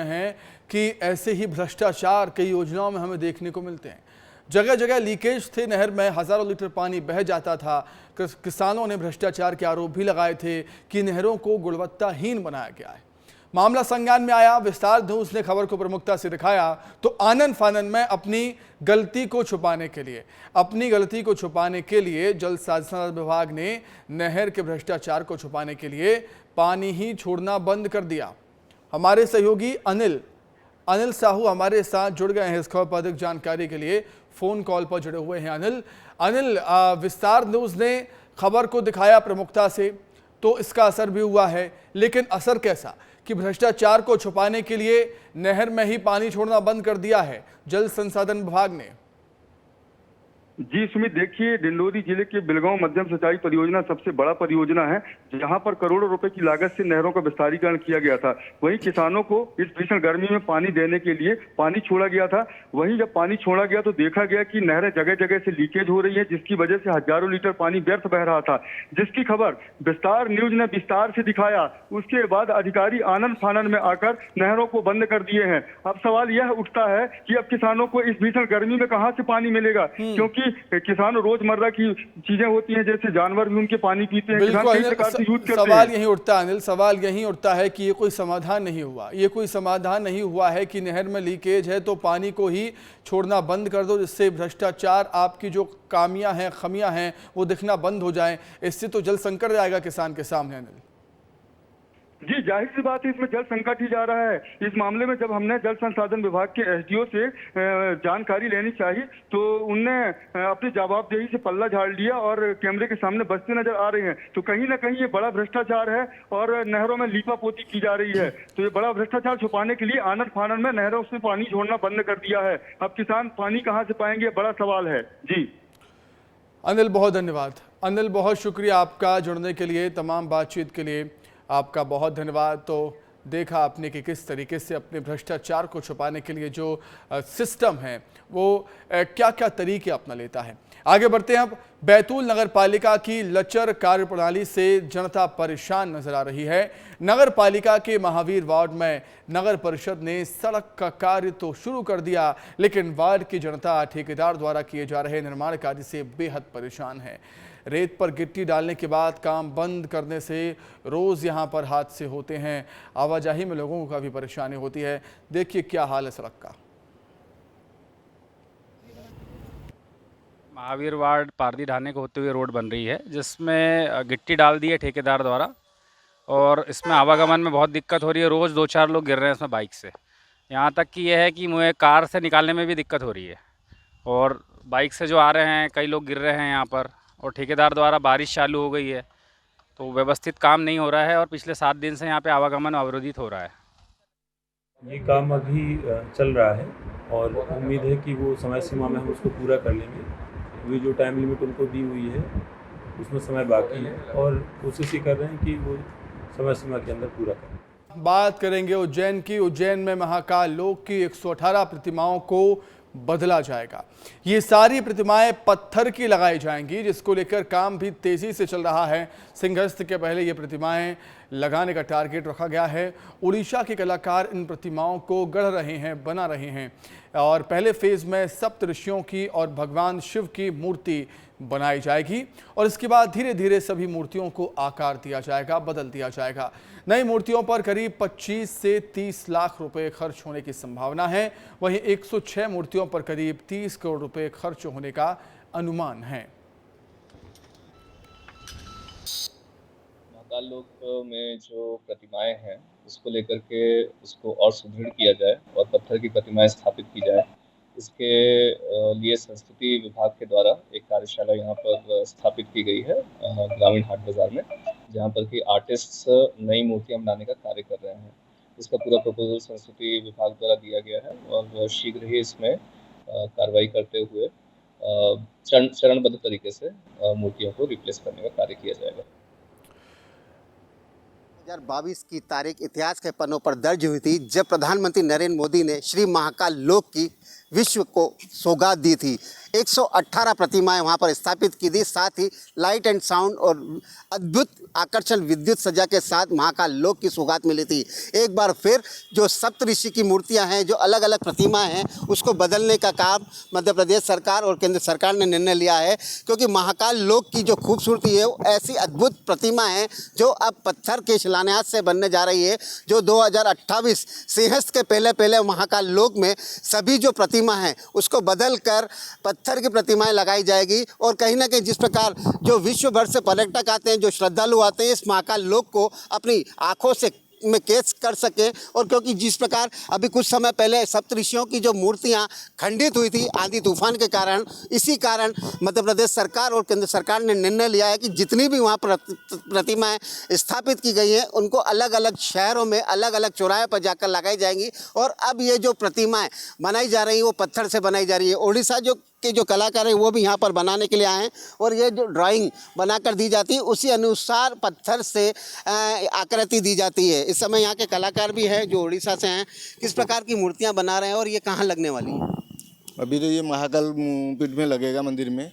हैं कि ऐसे ही भ्रष्टाचार कई योजनाओं में हमें देखने को मिलते हैं। जगह जगह लीकेज थे, नहर में हजारों लीटर पानी बह जाता था। किसानों ने भ्रष्टाचार के आरोप भी लगाए थे कि नहरों को गुणवत्ताहीन बनाया गया है। मामला संज्ञान में आया। विस्तार न्यूज ने खबर को प्रमुखता से दिखाया तो आनन फानन में अपनी गलती को छुपाने के लिए जल संसाधन विभाग ने नहर के भ्रष्टाचार को छुपाने के लिए पानी ही छोड़ना बंद कर दिया। हमारे सहयोगी अनिल साहू हमारे साथ जुड़ गए हैं इस खबर पर अधिक जानकारी के लिए। फोन कॉल पर जुड़े हुए हैं अनिल, विस्तार न्यूज ने खबर को दिखाया प्रमुखता से, तो इसका असर भी हुआ है, लेकिन असर कैसा कि भ्रष्टाचार को छुपाने के लिए नहर में ही पानी छोड़ना बंद कर दिया है जल संसाधन विभाग ने। जी सुमित, देखिए डिंडौरी जिले के बिलगांव मध्यम सिंचाई परियोजना सबसे बड़ा परियोजना है, जहां पर करोड़ों रुपए की लागत से नहरों का विस्तारीकरण किया गया था। वहीं किसानों को इस भीषण गर्मी में पानी देने के लिए पानी छोड़ा गया था। वहीं जब पानी छोड़ा गया तो देखा गया कि नहरें जगह जगह से लीकेज हो रही है, जिसकी वजह से हजारों लीटर पानी व्यर्थ बह रहा था, जिसकी खबर विस्तार न्यूज ने विस्तार से दिखाया। उसके बाद अधिकारी आनन फानन में आकर नहरों को बंद कर दिए हैं। अब सवाल यह उठता है कि अब किसानों को इस भीषण गर्मी में कहां से पानी मिलेगा, क्योंकि क्योंकि किसान रोजमर्रा की चीजें होती हैं, जैसे जानवर भी उनके पानी पीते हैं, किसान बिल्कुल कई प्रकार से यूज करते सवाल हैं। यही उठता है अनिल, सवाल यही उठता है कि ये कोई समाधान नहीं हुआ। ये कोई समाधान नहीं हुआ है कि नहर में लीकेज है तो पानी को ही छोड़ना बंद कर दो, जिससे भ्रष्टाचार, आपकी जो खामियां हैं, खमियां हैं, वो दिखना बंद हो जाए। इससे तो जल संकट आएगा किसान के सामने अनिल। जी, जाहिर सी बात है, इसमें जल संकट ही जा रहा है। इस मामले में जब हमने जल संसाधन विभाग के एसडीओ से जानकारी लेनी चाहिए तो उनने अपनी जवाबदेही से पल्ला झाड़ लिया और कैमरे के सामने बसते नजर आ रहे हैं। तो कहीं ना कहीं ये बड़ा भ्रष्टाचार है और नहरों में लीपापोती की जा रही है। तो ये बड़ा भ्रष्टाचार छुपाने के लिए आनन फानन में नहरों से पानी छोड़ना बंद कर दिया है। अब किसान पानी कहाँ से पाएंगे, बड़ा सवाल है। जी अनिल, बहुत धन्यवाद। अनिल, बहुत शुक्रिया आपका जुड़ने के लिए, तमाम बातचीत के लिए आपका बहुत धन्यवाद। तो देखा आपने कि किस तरीके से अपने भ्रष्टाचार को छुपाने के लिए जो सिस्टम है वो क्या क्या तरीके अपना लेता है। आगे बढ़ते हैं। अब बैतूल नगर पालिका की लचर कार्यप्रणाली से जनता परेशान नजर आ रही है। नगर पालिका के महावीर वार्ड में नगर परिषद ने सड़क का कार्य तो शुरू कर दिया, लेकिन वार्ड की जनता ठेकेदार द्वारा किए जा रहे निर्माण कार्य से बेहद परेशान है। रेत पर गिट्टी डालने के बाद काम बंद करने से रोज यहां पर हादसे होते हैं। आवाजाही में लोगों को काफी परेशानी होती है। देखिए क्या हाल है सड़क का। महावीर वार्ड पारदी ढाने को होते हुए रोड बन रही है, जिसमें गिट्टी डाल दी है ठेकेदार द्वारा और इसमें आवागमन में बहुत दिक्कत हो रही है। रोज़ 2-4 लोग गिर रहे हैं इसमें बाइक से। यहाँ तक कि यह है कि मुझे कार से निकालने में भी दिक्कत हो रही है और बाइक से जो आ रहे हैं कई लोग गिर रहे हैं यहाँ पर। और ठेकेदार द्वारा बारिश चालू हो गई है तो व्यवस्थित काम नहीं हो रहा है और पिछले 7 दिन से यहाँ पे आवागमन अवरोधित हो रहा है। ये काम अभी चल रहा है और उम्मीद है कि वो समय सीमा में हम उसको पूरा कर लेंगे। अभी जो टाइम लिमिट उनको दी हुई है उसमें समय बाकी है और कोशिश ये कर रहे हैं कि वो समय सीमा के अंदर पूरा करें। बात करेंगे उज्जैन की। उज्जैन में महाकाल लोक की 118 प्रतिमाओं को बदला जाएगा। ये सारी प्रतिमाएं पत्थर की लगाई जाएंगी, जिसको लेकर काम भी तेजी से चल रहा है। सिंहस्थ के पहले ये प्रतिमाएं लगाने का टारगेट रखा गया है। उड़ीसा के कलाकार इन प्रतिमाओं को गढ़ रहे हैं, बना रहे हैं और पहले फेज में सप्त ऋषियों की और भगवान शिव की मूर्ति बनाई जाएगी और इसके बाद धीरे धीरे सभी मूर्तियों को आकार दिया जाएगा, बदल दिया जाएगा। नई मूर्तियों पर करीब 25 से 30 लाख रुपए खर्च होने की संभावना है। वहीं 106 मूर्तियों पर करीब 30 करोड़ रुपए खर्च होने का अनुमान है। महाकाल लोक में जो प्रतिमाएं हैं उसको लेकर के उसको और सुदृढ़ किया जाए और पत्थर की प्रतिमाएं स्थापित की जाए, इसके लिए संस्कृति विभाग के द्वारा एक कार्यशाला यहाँ पर स्थापित की गई है ग्रामीण हाट बाजार में, जहाँ पर कि आर्टिस्ट नई मूर्तियाँ बनाने का कार्य कर रहे हैं। इसका पूरा प्रपोजल संस्कृति विभाग द्वारा दिया गया है और शीघ्र ही इसमें कार्रवाई करते हुए चरणबद्ध तरीके से मूर्तियों को रिप्लेस करने का कार्य किया जाएगा। 2022 की तारीख इतिहास के पन्नों पर दर्ज हुई थी जब प्रधानमंत्री नरेंद्र मोदी ने श्री महाकाल लोक की विश्व को सौगात दी थी। 118 प्रतिमाएं वहां पर स्थापित की थी, साथ ही लाइट एंड साउंड और अद्भुत आकर्षण विद्युत सज्जा के साथ महाकाल लोक की सौगात मिली थी। एक बार फिर जो सप्तऋषि की मूर्तियां हैं, जो अलग अलग प्रतिमाएं हैं, उसको बदलने का काम मध्य प्रदेश सरकार और केंद्र सरकार ने निर्णय लिया है, क्योंकि महाकाल लोक की जो खूबसूरती है वो ऐसी अद्भुत प्रतिमा है जो अब पत्थर के शिलान्यास से बनने जा रही है। जो 2028 सिंहस्थ के पहले महाकाल लोक में सभी जो प्रतिमा है उसको बदल कर पत्थर की प्रतिमाएं लगाई जाएगी और कहीं ना कहीं जिस प्रकार जो विश्व भर से पर्यटक आते हैं, जो श्रद्धालु आते हैं, इस महाकाल लोक को अपनी आंखों से में कैच कर सके। और क्योंकि जिस प्रकार अभी कुछ समय पहले सप्तऋषियों की जो मूर्तियां खंडित हुई थी आंधी तूफान के कारण, इसी कारण मध्य प्रदेश सरकार और केंद्र सरकार ने निर्णय लिया है कि जितनी भी वहां प्रतिमाएं स्थापित की गई हैं उनको अलग अलग शहरों में अलग अलग चौराहे पर जाकर लगाई जाएंगी। और अब ये जो प्रतिमाएं बनाई जा रही हैं वो पत्थर से बनाई जा रही है। उड़ीसा के जो कलाकार हैं वो भी यहाँ पर बनाने के लिए आए हैं और ये जो ड्राइंग बनाकर दी जाती है उसी अनुसार पत्थर से आकृति दी जाती है। इस समय यहाँ के कलाकार भी हैं जो उड़ीसा से हैं। किस प्रकार की मूर्तियाँ बना रहे हैं और ये कहाँ लगने वाली है? अभी तो ये महाकाल पीठ में लगेगा मंदिर में,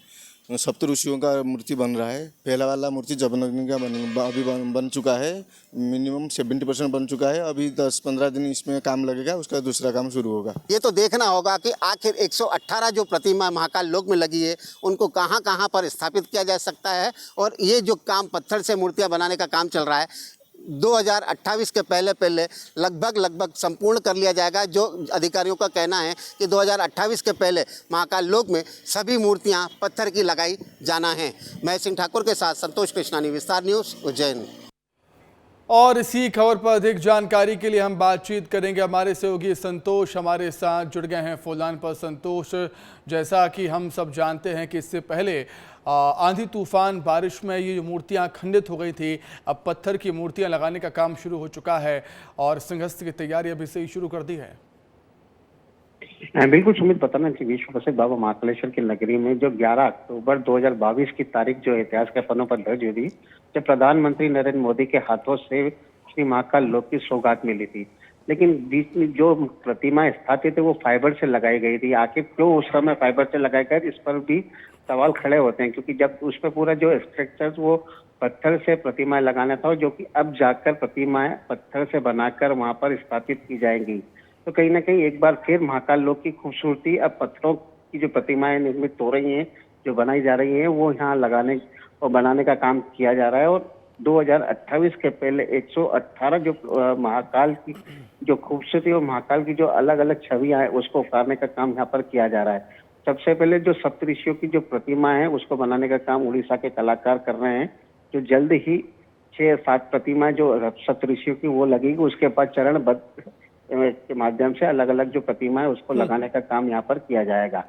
सप्त ऋषियों का मूर्ति बन रहा है। पहला वाला मूर्ति जमदग्नि का अभी बन चुका है, मिनिमम 70% बन चुका है। अभी 10-15 दिन इसमें काम लगेगा, उसका दूसरा काम शुरू होगा। ये तो देखना होगा कि आखिर 118 जो प्रतिमा महाकाल लोक में लगी है उनको कहां कहां पर स्थापित किया जा सकता है, और ये जो काम पत्थर से मूर्तियां बनाने का काम चल रहा है 2028 के पहले लगभग संपूर्ण कर लिया जाएगा। जो अधिकारियों का कहना है कि 2028 के पहले महाकाल लोक में सभी मूर्तियां पत्थर की लगाई जाना है। महेश सिंह ठाकुर के साथ संतोष कृष्णानी, विस्तार न्यूज़, उज्जैन। और इसी खबर पर अधिक जानकारी के लिए हम बातचीत करेंगे। हमारे सहयोगी संतोष हमारे साथ जुड़ गए हैं फोन लाइन पर। संतोष, जैसा कि हम सब जानते हैं कि इससे पहले आंधी तूफान बारिश में ये मूर्तियां खंडित हो गई थी, अब पत्थर की मूर्तियां लगाने का काम शुरू हो चुका है और संघर्ष की तैयारी अभी से ही शुरू कर दी है। बिल्कुल सुमित, पता ना कि विश्व प्रसिद्ध बाबा महाकालेश्वर की नगरी में जो 11 अक्टूबर 2022 की तारीख जो इतिहास के पन्नों पर दर्ज हुई थी, जब प्रधानमंत्री नरेंद्र मोदी के हाथों से श्री महाकाल लोक की सौगात मिली थी, लेकिन बीच में जो प्रतिमा स्थापित है वो फाइबर से लगाई गई थी। आखिर क्यों उस समय फाइबर से लगाई गई, इस पर भी सवाल खड़े होते हैं, क्योंकि जब उस पर पूरा जो स्ट्रक्चर वो पत्थर से प्रतिमाएं लगाना था, जो कि अब जाकर प्रतिमाएं पत्थर से बनाकर वहां पर स्थापित की जाएंगी। तो कहीं ना कहीं एक बार फिर महाकाल लोक की खूबसूरती अब पत्थरों की जो प्रतिमाएं निर्मित हो रही हैं, जो बनाई जा रही हैं, वो यहाँ लगाने और बनाने का काम किया जा रहा है। और 2028 के पहले 118 जो महाकाल की जो खूबसूरती और महाकाल की जो अलग अलग छवियां हैं उसको उतारने का काम यहाँ पर किया जा रहा है। सबसे पहले जो सप्तऋषियों की जो प्रतिमा है उसको बनाने का काम उड़ीसा के कलाकार कर रहे हैं, जो जल्द ही 6-7 प्रतिमा जो सप्तऋषियों की वो लगेगी। उसके बाद चरणबद्ध के माध्यम से अलग अलग जो प्रतिमा है उसको लगाने का काम यहाँ पर किया जाएगा।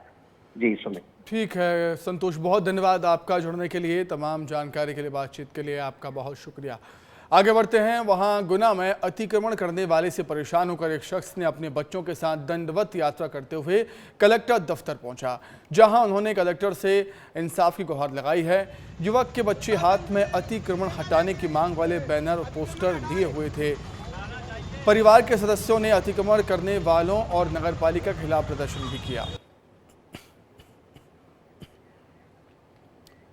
जी सुमित। ठीक है संतोष, बहुत धन्यवाद आपका जुड़ने के लिए, तमाम जानकारी के लिए, बातचीत के लिए आपका बहुत शुक्रिया। आगे बढ़ते हैं। वहां गुना में अतिक्रमण करने वाले से परेशान होकर एक शख्स ने अपने बच्चों के साथ दंडवत यात्रा करते हुए कलेक्टर दफ्तर पहुंचा, जहां उन्होंने कलेक्टर से इंसाफ की गुहार लगाई है। युवक के बच्चे हाथ में अतिक्रमण हटाने की मांग वाले बैनर और पोस्टर दिए हुए थे। परिवार के सदस्यों ने अतिक्रमण करने वालों और नगरपालिका के खिलाफ प्रदर्शन भी किया।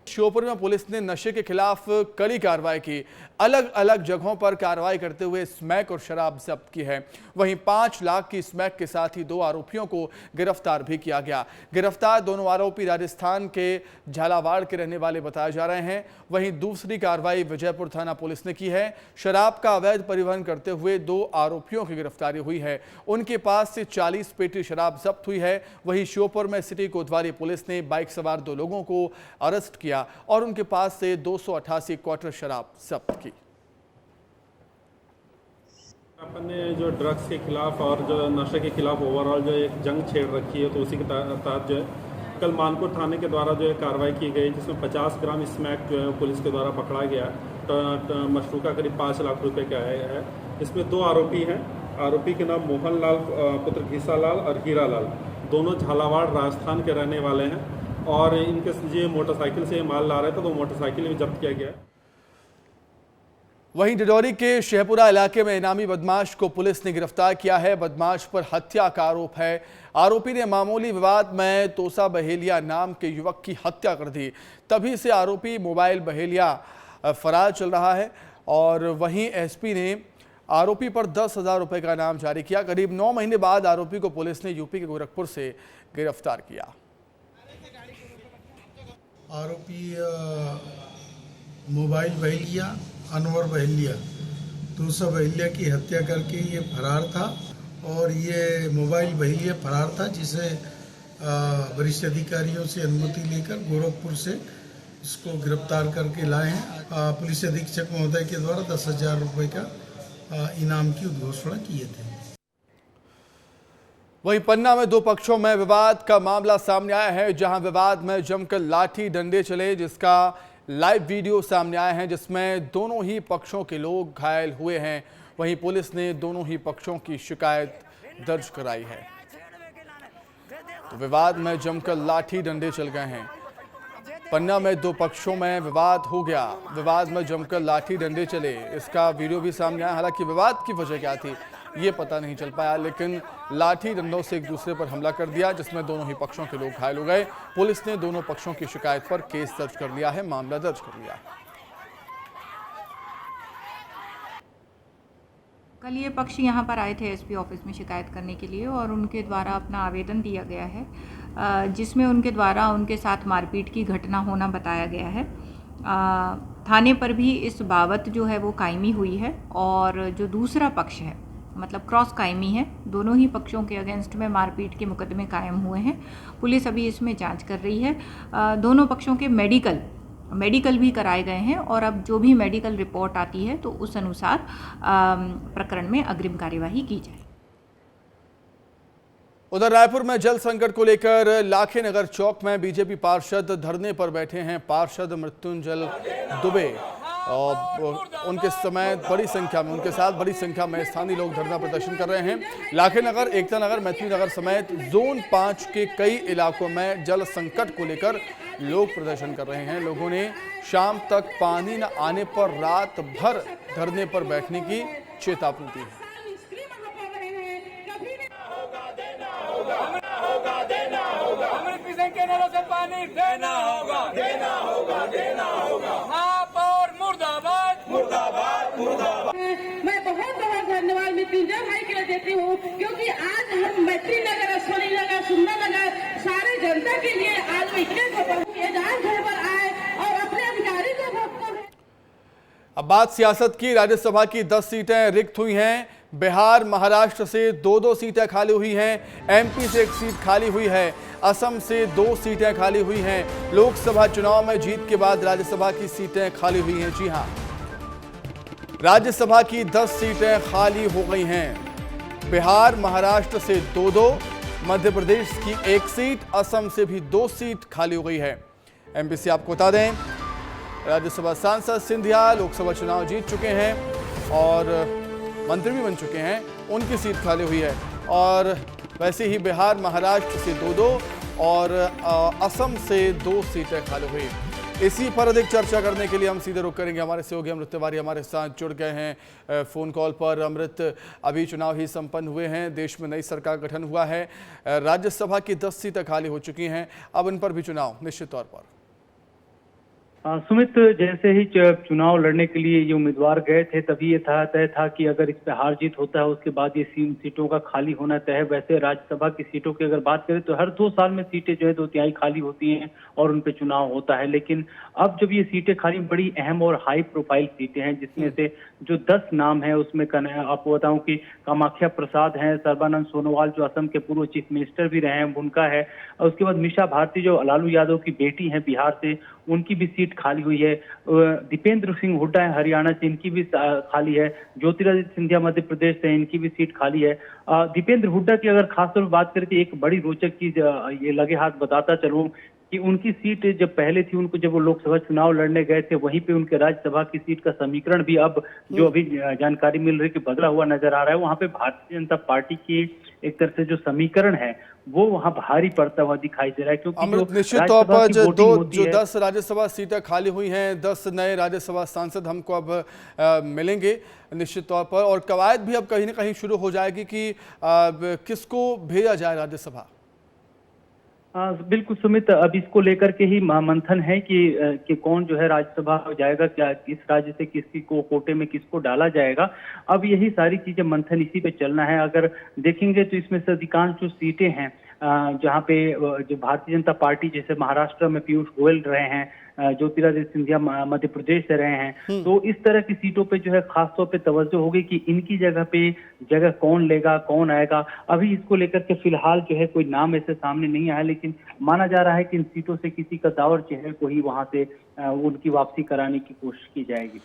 श्योपुर में पुलिस ने नशे के खिलाफ कड़ी कार्रवाई की। अलग अलग जगहों पर कार्रवाई करते हुए स्मैक और शराब जब्त की है। वहीं 5 लाख की स्मैक के साथ ही 2 आरोपियों को गिरफ्तार भी किया गया। गिरफ्तार दोनों आरोपी राजस्थान के झालावाड़ के रहने वाले बताए जा रहे हैं। वहीं दूसरी कार्रवाई विजयपुर थाना पुलिस ने की है। शराब का अवैध परिवहन करते हुए 2 आरोपियों की गिरफ्तारी हुई है। उनके पास से 40 पेटी शराब जब्त हुई है। वहीं श्योपुर में सिटी कोतवाली पुलिस ने बाइक सवार 2 लोगों को अरेस्ट किया और उनके पास से 288 क्वार्टर शराब जब्त की। अपन ने जो ड्रग्स के खिलाफ और जो नशे के खिलाफ ओवरऑल जो एक जंग छेड़ रखी है, तो उसी के तहत जो है कल मानपुर थाने के द्वारा जो है कार्रवाई की गई, जिसमें 50 ग्राम स्मैक जो है पुलिस के द्वारा पकड़ा गया। तो मशरूका करीब 5 लाख रुपए का है। इसमें 2 आरोपी हैं। आरोपी के नाम मोहन लाल पुत्र घीसालाल और हीरालाल, दोनों झालावाड़ राजस्थान के रहने वाले हैं और इनके ये मोटरसाइकिल से माल ला रहे थे, तो मोटरसाइकिल भी जब्त किया गया है। वहीं डिडौरी के शेहपुरा इलाके में इनामी बदमाश को पुलिस ने गिरफ्तार किया है। बदमाश पर हत्या का आरोप है। आरोपी ने मामूली विवाद में तोसा बहेलिया नाम के युवक की हत्या कर दी। तभी से आरोपी मोबाइल बहेलिया फरार चल रहा है और वहीं एसपी ने आरोपी पर 10,000 रुपए का इनाम जारी किया। करीब 9 महीने बाद आरोपी को पुलिस ने यूपी के गोरखपुर से गिरफ्तार किया। आरोपी मोबाइल बहेलिया अनवर बहेलिया, तोसा बहेलिया की हत्या करके ये फरार था और ये मोबाइल बहेलिया फरार था, जिसे वरिष्ठ अधिकारियों से अनुमति लेकर गोरखपुर से इसको गिरफ्तार करके लाए हैं। पुलिस अधीक्षक महोदय के द्वारा 10,000 रुपये का इनाम की उद्घोषणा किए थे। वहीं पन्ना में 2 पक्षों में विवाद का मामला सामने आया है, जहां विवाद में जमकर लाठी डंडे चले, जिसका लाइव वीडियो सामने आए हैं, जिसमें दोनों ही पक्षों के लोग घायल हुए हैं। वहीं पुलिस ने दोनों ही पक्षों की शिकायत दर्ज कराई है। तो विवाद में जमकर लाठी डंडे चल गए हैं। पन्ना में 2 पक्षों में विवाद हो गया। विवाद में जमकर लाठी डंडे चले, इसका वीडियो भी सामने आया। हालांकि विवाद की वजह क्या थी ये पता नहीं चल पाया, लेकिन लाठी डंडों से एक दूसरे पर हमला कर दिया, जिसमें दोनों ही पक्षों के लोग घायल हो गए। पुलिस ने दोनों पक्षों की शिकायत पर केस दर्ज कर लिया है, मामला दर्ज कर लिया है। कल ये पक्ष यहाँ पर आए थे एसपी ऑफिस में शिकायत करने के लिए और उनके द्वारा अपना आवेदन दिया गया है, जिसमें उनके द्वारा उनके साथ मारपीट की घटना होना बताया गया है। थाने पर भी इस बाबत जो है वो कायमी हुई है और जो दूसरा पक्ष है मतलब क्रॉस कायमी है, दोनों ही पक्षों के अगेंस्ट में मारपीट के मुकदमे कायम हुए हैं। पुलिस अभी इसमें जांच कर रही है। दोनों पक्षों के मेडिकल भी कराए गए हैं और अब जो भी मेडिकल रिपोर्ट आती है तो उस अनुसार प्रकरण में अग्रिम कार्यवाही की जाए। उधर रायपुर में जल संकट को लेकर लाखे नगर चौक में बीजेपी पार्षद धरने पर बैठे हैं। पार्षद मृत्युंजय दुबे और उनके साथ बड़ी संख्या में स्थानीय लोग धरना प्रदर्शन कर रहे हैं। लाखे नगर, एकता नगर, मैत्री नगर समेत जोन 5 के कई इलाकों में जल संकट को लेकर लोग प्रदर्शन कर रहे हैं। लोगों ने शाम तक पानी न आने पर रात भर धरने पर बैठने की चेतावनी दी है। पानी देना होगा। महापौर मुर्दाबाद। मैं बहुत धन्यवाद मृत्युंजय भाई के लिए देती हूँ, क्योंकि आज हम मैत्री नगर, अश्वनी नगर, सुंदर नगर सारे जनता के लिए आज घर पर आए और अपने अधिकारी को भोगते हैं। अब बात सियासत की। राज्यसभा की 10 सीटें रिक्त हुई हैं। बिहार, महाराष्ट्र से 2-2 सीटें खाली हुई हैं। एमपी से 1 सीट खाली हुई है। असम से 2 सीटें खाली हुई हैं। लोकसभा चुनाव में जीत के बाद राज्यसभा की सीटें खाली हुई हैं। जी हां, राज्यसभा की 10 सीटें खाली हो गई हैं। बिहार, महाराष्ट्र से 2-2, मध्य प्रदेश की 1 सीट, असम से भी 2 सीट खाली हो गई है। एमपी से आपको बता दें, राज्यसभा सांसद सिंधिया लोकसभा चुनाव जीत चुके हैं और मंत्री भी बन चुके हैं, उनकी सीट खाली हुई है। और वैसे ही बिहार, महाराष्ट्र से 2-2 और असम से 2 सीटें खाली हुई। इसी पर अधिक चर्चा करने के लिए हम सीधे रुख करेंगे। हमारे सहयोगी अमृत तिवारी हमारे साथ जुड़ गए हैं फ़ोन कॉल पर। अमृत, अभी चुनाव ही संपन्न हुए हैं, देश में नई सरकार गठन हुआ है, राज्यसभा की 10 सीटें खाली हो चुकी हैं, अब इन पर भी चुनाव निश्चित तौर पर। सुमित, जैसे ही चुनाव लड़ने के लिए ये उम्मीदवार गए थे तभी ये तय था कि अगर इस पे हार जीत होता है उसके बाद ये सीटों का खाली होना तय है। वैसे राज्यसभा की सीटों की अगर बात करें तो हर 2 साल में सीटें जो है 2/3 खाली होती हैं और उन पे चुनाव होता है। लेकिन अब जब ये सीटें खाली, बड़ी अहम और हाई प्रोफाइल सीटें हैं, जिसमें से जो 10 नाम है उसमें आपको बताऊं कि कामाख्या प्रसाद हैं, सर्बानंद सोनोवाल जो असम के पूर्व चीफ मिनिस्टर भी रहे हैं उनका है, और उसके बाद मीशा भारती जो लालू यादव की बेटी है बिहार से, उनकी भी सीट खाली हुई है। दीपेंद्र सिंह हुड्डा है हरियाणा से, इनकी भी खाली है। ज्योतिरादित्य सिंधिया मध्य प्रदेश से, इनकी भी सीट खाली है। दीपेंद्र हुड्डा की अगर खासतौर पर बात करें तो एक बड़ी रोचक चीज ये लगे हाथ बताता चलूं कि उनकी सीट जब पहले थी, उनको जब वो लोकसभा चुनाव लड़ने गए थे वहीं पे उनके राज्यसभा की सीट का समीकरण भी अब जो अभी जानकारी मिल रही है कि बदला हुआ नजर आ रहा है। वहां पे भारतीय जनता पार्टी की एक तरह से जो समीकरण है वो वहां भारी पड़ता हुआ दिखाई दे रहा है, क्योंकि निश्चित तौर पर जो 10 राज्यसभा सीटें खाली हुई हैं, 10 नए राज्यसभा सांसद हमको अब मिलेंगे निश्चित तौर पर, और कवायद भी अब कहीं ना कहीं शुरू हो जाएगी कि किसको भेजा जाए राज्यसभा। बिल्कुल सुमित, अब इसको लेकर के ही मंथन है कि कौन जो है राज्यसभा जाएगा, क्या किस राज्य से किसकी को कोटे में किसको डाला जाएगा। अब यही सारी चीजें मंथन इसी पे चलना है। अगर देखेंगे तो इसमें से अधिकांश जो सीटें हैं जहाँ पे जो भारतीय जनता पार्टी, जैसे महाराष्ट्र में पीयूष गोयल रहे हैं, ज्योतिरादित्य सिंधिया मध्य प्रदेश से रहे हैं, तो इस तरह की सीटों पे जो है खासतौर पे तवज्जो होगी कि इनकी जगह कौन लेगा, कौन आएगा। अभी इसको लेकर के फिलहाल जो है कोई नाम ऐसे सामने नहीं आया, लेकिन माना जा रहा है कि इन सीटों से किसी का दावर चेहरे को ही वहां से उनकी वापसी कराने की कोशिश की जाएगी।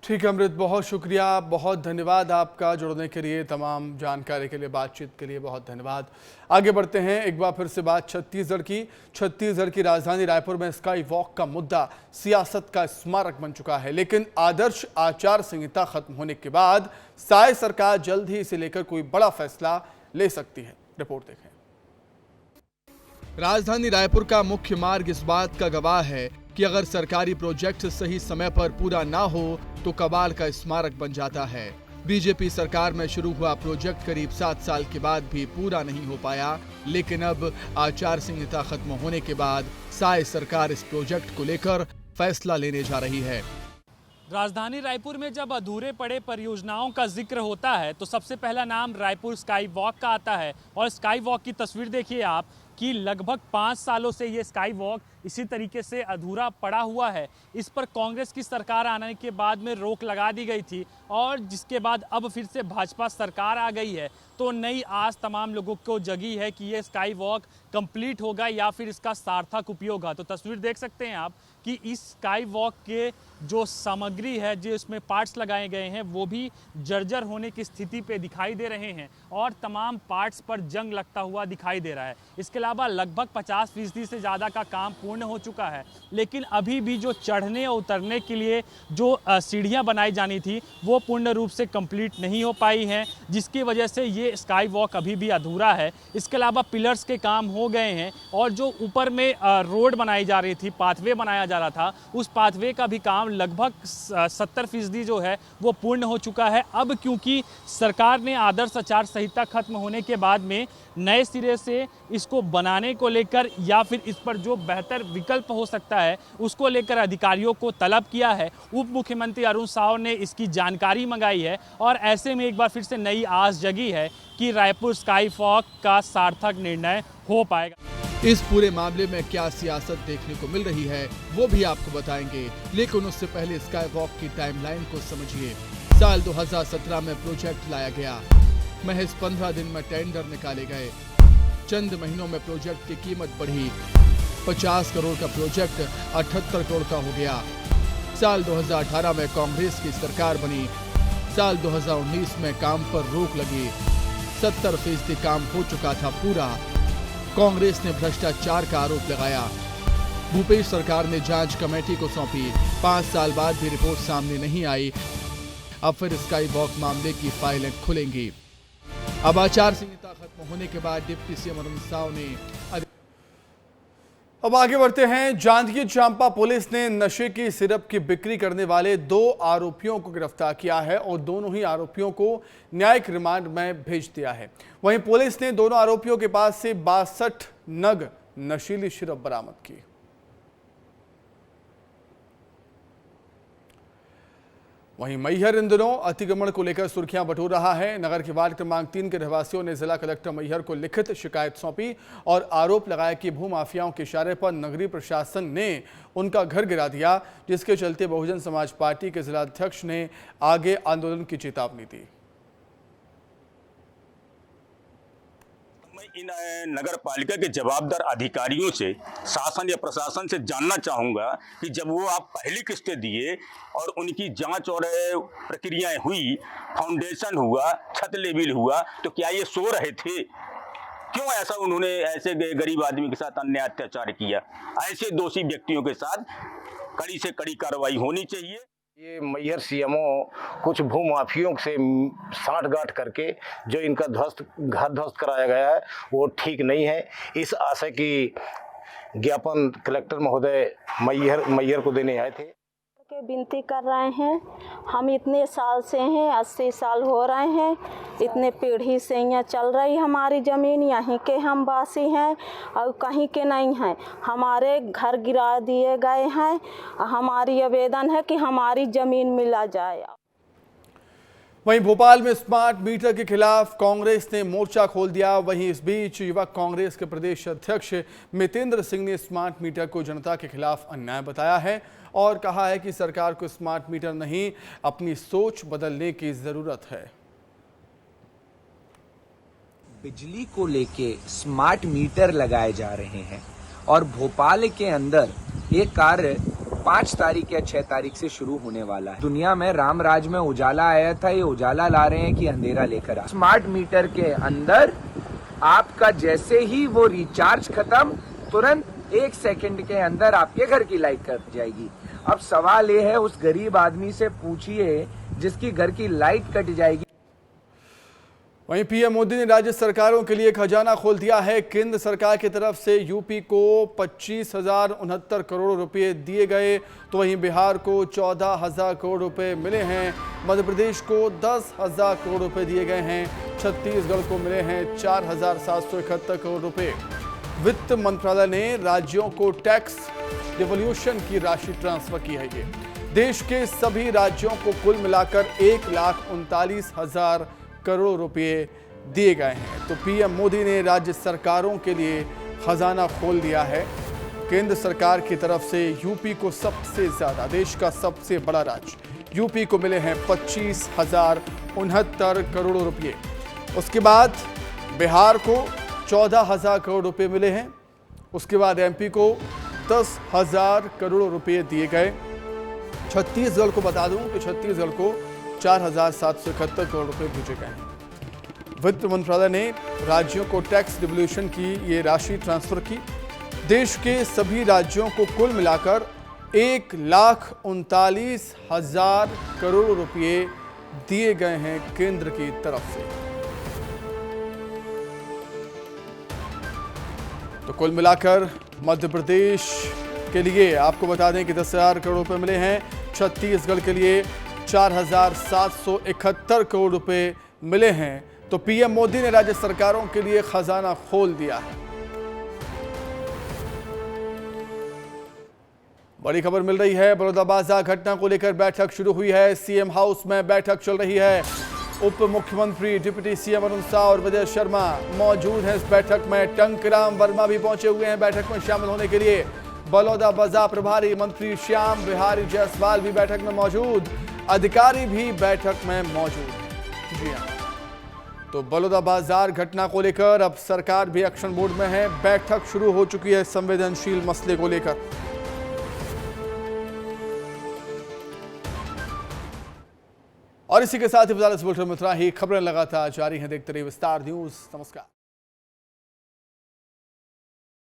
ठीक है अमृत, बहुत शुक्रिया, बहुत धन्यवाद आपका जुड़ने के लिए, तमाम जानकारी के लिए, बातचीत के लिए बहुत धन्यवाद। आगे बढ़ते हैं, एक बार फिर से बात छत्तीसगढ़ की राजधानी रायपुर में स्काई वॉक का मुद्दा सियासत का स्मारक बन चुका है, लेकिन आदर्श आचार संहिता खत्म होने के बाद साय सरकार जल्द ही इसे लेकर कोई बड़ा फैसला ले सकती है। रिपोर्ट देखें। राजधानी रायपुर का मुख्य मार्ग इस बात का गवाह है कि अगर सरकारी प्रोजेक्ट सही समय पर पूरा ना हो तो कबाड़ का स्मारक बन जाता है। बीजेपी सरकार में शुरू हुआ प्रोजेक्ट करीब 7 साल के बाद भी पूरा नहीं हो पाया, लेकिन अब आचार संहिता खत्म होने के बाद साय सरकार इस प्रोजेक्ट को लेकर फैसला लेने जा रही है। राजधानी रायपुर में जब अधूरे पड़े परियोजनाओं का जिक्र होता है तो सबसे पहला नाम रायपुर स्काई वॉक का आता है। और स्काई वॉक की तस्वीर देखिए आप कि लगभग 5 सालों से ये स्काई वॉक इसी तरीके से अधूरा पड़ा हुआ है। इस पर कांग्रेस की सरकार आने के बाद में रोक लगा दी गई थी और जिसके बाद अब फिर से भाजपा सरकार आ गई है तो नई आस तमाम लोगों को जगी है कि ये स्काई वॉक कंप्लीट होगा या फिर इसका सार्थक उपयोग होगा। तो तस्वीर देख सकते हैं आप कि इस स्काई वॉक के जो सामग्री है, जो इसमें पार्ट्स लगाए गए हैं, वो भी जर्जर होने की स्थिति पे दिखाई दे रहे हैं और तमाम पार्ट्स पर जंग लगता हुआ दिखाई दे रहा है। इसके अलावा लगभग 50% से ज़्यादा का काम पूर्ण हो चुका है, लेकिन अभी भी जो चढ़ने और उतरने के लिए जो सीढ़ियाँ बनाई जानी थी वो पूर्ण रूप से कंप्लीट नहीं हो पाई हैं, जिसकी वजह से ये स्काई वॉक अभी भी अधूरा है। इसके अलावा पिलर्स के काम हो गए हैं और जो ऊपर में रोड बनाई जा रही थी, पाथवे बनाया जा रहा था, उस पाथवे का भी काम लगभग 70% जो है वो पूर्ण हो चुका है। अब क्योंकि सरकार ने आदर्श आचार संहिता खत्म होने के बाद में नए सिरे से इसको बनाने को लेकर या फिर इस पर जो बेहतर विकल्प हो सकता है उसको लेकर अधिकारियों को तलब किया है। उप मुख्यमंत्री अरुण साव ने इसकी जानकारी मंगाई है और ऐसे में एक बार फिर से नई आस जगी है कि रायपुर स्काई वॉक का सार्थक निर्णय हो पाएगा। इस पूरे मामले में क्या सियासत देखने को मिल रही है वो भी आपको बताएंगे, लेकिन उससे पहले स्काई वॉक की टाइमलाइन को समझिए। साल 2017 में प्रोजेक्ट लाया गया, महज 15 दिन में टेंडर निकाले गए, चंद महीनों में प्रोजेक्ट की कीमत बढ़ी, 50 करोड़ का प्रोजेक्ट 78 करोड़ का हो गया। साल 2018 में कांग्रेस की सरकार बनी, साल 2019 में काम पर रोक लगी, 70% काम हो चुका था पूरा। कांग्रेस ने भ्रष्टाचार का आरोप लगाया, भूपेश सरकार ने जांच कमेटी को सौंपी, 5 साल बाद भी रिपोर्ट सामने नहीं आई। अब फिर स्काई वॉक मामले की फाइलें खुलेंगी। अब आचार संहिता खत्म होने के बाद डिप्टी सीएम अरुण साव ने अब आगे बढ़ते हैं। जांजगीर चांपा पुलिस ने नशे की सिरप की बिक्री करने वाले 2 आरोपियों को गिरफ्तार किया है और दोनों ही आरोपियों को न्यायिक रिमांड में भेज दिया है। वहीं पुलिस ने दोनों आरोपियों के पास से 62 नग नशीली सिरप बरामद की। वहीं मैहर इन दिनों अतिक्रमण को लेकर सुर्खियां बटोर रहा है। नगर के वार्ड क्रमांक 3 के रहवासियों ने जिला कलेक्टर मैहर को लिखित शिकायत सौंपी और आरोप लगाया कि भूमाफियाओं के इशारे पर नगरीय प्रशासन ने उनका घर गिरा दिया, जिसके चलते बहुजन समाज पार्टी के जिलाध्यक्ष ने आगे आंदोलन की चेतावनी दी। इन नगर पालिका के जवाबदार अधिकारियों से, शासन या प्रशासन से जानना चाहूँगा कि जब वो आप पहली किस्तें दिए और उनकी जांच और प्रक्रियाएं हुई, फाउंडेशन हुआ, छत लेवल हुआ, तो क्या ये सो रहे थे? क्यों ऐसा उन्होंने ऐसे गरीब आदमी के साथ अन्याय अत्याचार किया? ऐसे दोषी व्यक्तियों के साथ कड़ी से कड़ी कार्रवाई होनी चाहिए। ये मैहर सीएमओ कुछ भूमाफियों से साठगांठ करके जो इनका घर ध्वस्त कराया गया है वो ठीक नहीं है। इस आशय की ज्ञापन कलेक्टर महोदय मैहर को देने आए थे। के विनती कर रहे हैं, हम इतने साल से हैं, 80 साल हो रहे हैं, इतने पीढ़ी से यहाँ चल रही हमारी ज़मीन, यहीं के हम वासी हैं और कहीं के नहीं हैं। हमारे घर गिरा दिए गए हैं, हमारी आवेदन है कि हमारी ज़मीन मिला जाए। वहीं भोपाल में स्मार्ट मीटर के खिलाफ कांग्रेस ने मोर्चा खोल दिया। वहीं इस बीच युवक कांग्रेस के प्रदेश अध्यक्ष मितेंद्र सिंह ने स्मार्ट मीटर को जनता के खिलाफ अन्याय बताया है और कहा है कि सरकार को स्मार्ट मीटर नहीं, अपनी सोच बदलने की जरूरत है। बिजली को लेके स्मार्ट मीटर लगाए जा रहे हैं और भोपाल के अंदर ये कार्य 5 तारीख या 6 तारीख से शुरू होने वाला है। दुनिया में राम राज में उजाला आया था, ये उजाला ला रहे हैं कि अंधेरा लेकर आ। स्मार्ट मीटर के अंदर आपका जैसे ही वो रिचार्ज खत्म, तुरंत 1 सेकंड के अंदर आपके घर की लाइट कट जाएगी। अब सवाल ये है, उस गरीब आदमी से पूछिए जिसकी घर की लाइट कट जाएगी। वहीं पीएम मोदी ने राज्य सरकारों के लिए खजाना खोल दिया है। केंद्र सरकार की तरफ से यूपी को 25,069 करोड़ रुपए दिए गए, तो वहीं बिहार को 14,000 करोड़ रुपए मिले हैं। मध्य प्रदेश को 10,000 करोड़ रुपए दिए गए हैं। छत्तीसगढ़ को मिले हैं 4,771 करोड़ रुपए। वित्त मंत्रालय ने राज्यों को टैक्स डिवोल्यूशन की राशि ट्रांसफर की है। ये देश के सभी राज्यों को कुल मिलाकर 1,39,000 करोड़ रुपए दिए गए हैं। तो पीएम मोदी ने राज्य सरकारों के लिए खजाना खोल दिया है। केंद्र सरकार की तरफ से यूपी को सबसे ज्यादा, देश का सबसे बड़ा राज्य यूपी को मिले हैं 25,069 करोड़ रुपए। उसके बाद बिहार को 14,000 करोड़ रुपए मिले हैं। उसके बाद एमपी को 10,000 करोड़ रुपए दिए गए। छत्तीसगढ़ को बता दूं कि छत्तीसगढ़ को 4,771 करोड़ रुपए भेजे गए हैं। वित्त मंत्रालय ने राज्यों को टैक्स डिवोल्यूशन की ये राशि ट्रांसफर की। देश के सभी राज्यों को कुल मिलाकर 1,39,000 करोड़ रुपए दिए गए हैं केंद्र की तरफ से। तो कुल मिलाकर मध्य प्रदेश के लिए आपको बता दें कि 10,000 करोड़ रुपए मिले हैं। छत्तीसगढ़ के लिए 4,771 करोड़ रुपए मिले हैं। तो पीएम मोदी ने राज्य सरकारों के लिए खजाना खोल दिया है। बड़ी खबर मिल रही है, बलौदाबाजार घटना को लेकर बैठक शुरू हुई है। सीएम हाउस में बैठक चल रही है। उप मुख्यमंत्री, डिप्टी सीएम अरुण साह और विजय शर्मा मौजूद हैं इस बैठक में। टंकराम वर्मा भी पहुंचे हुए हैं बैठक में शामिल होने के लिए। बलौदाबाजार प्रभारी मंत्री श्याम बिहारी जायसवाल भी बैठक में मौजूद, अधिकारी भी बैठक में मौजूद हैं। जी हां, तो बलौदाबाजार घटना को लेकर अब सरकार भी एक्शन मोड में है। बैठक शुरू हो चुकी है संवेदनशील मसले को लेकर। और इसी के साथ ही बुलेटिन में इतना ही। खबरें लगातार जारी हैं, देखते रहिए विस्तार न्यूज। नमस्कार।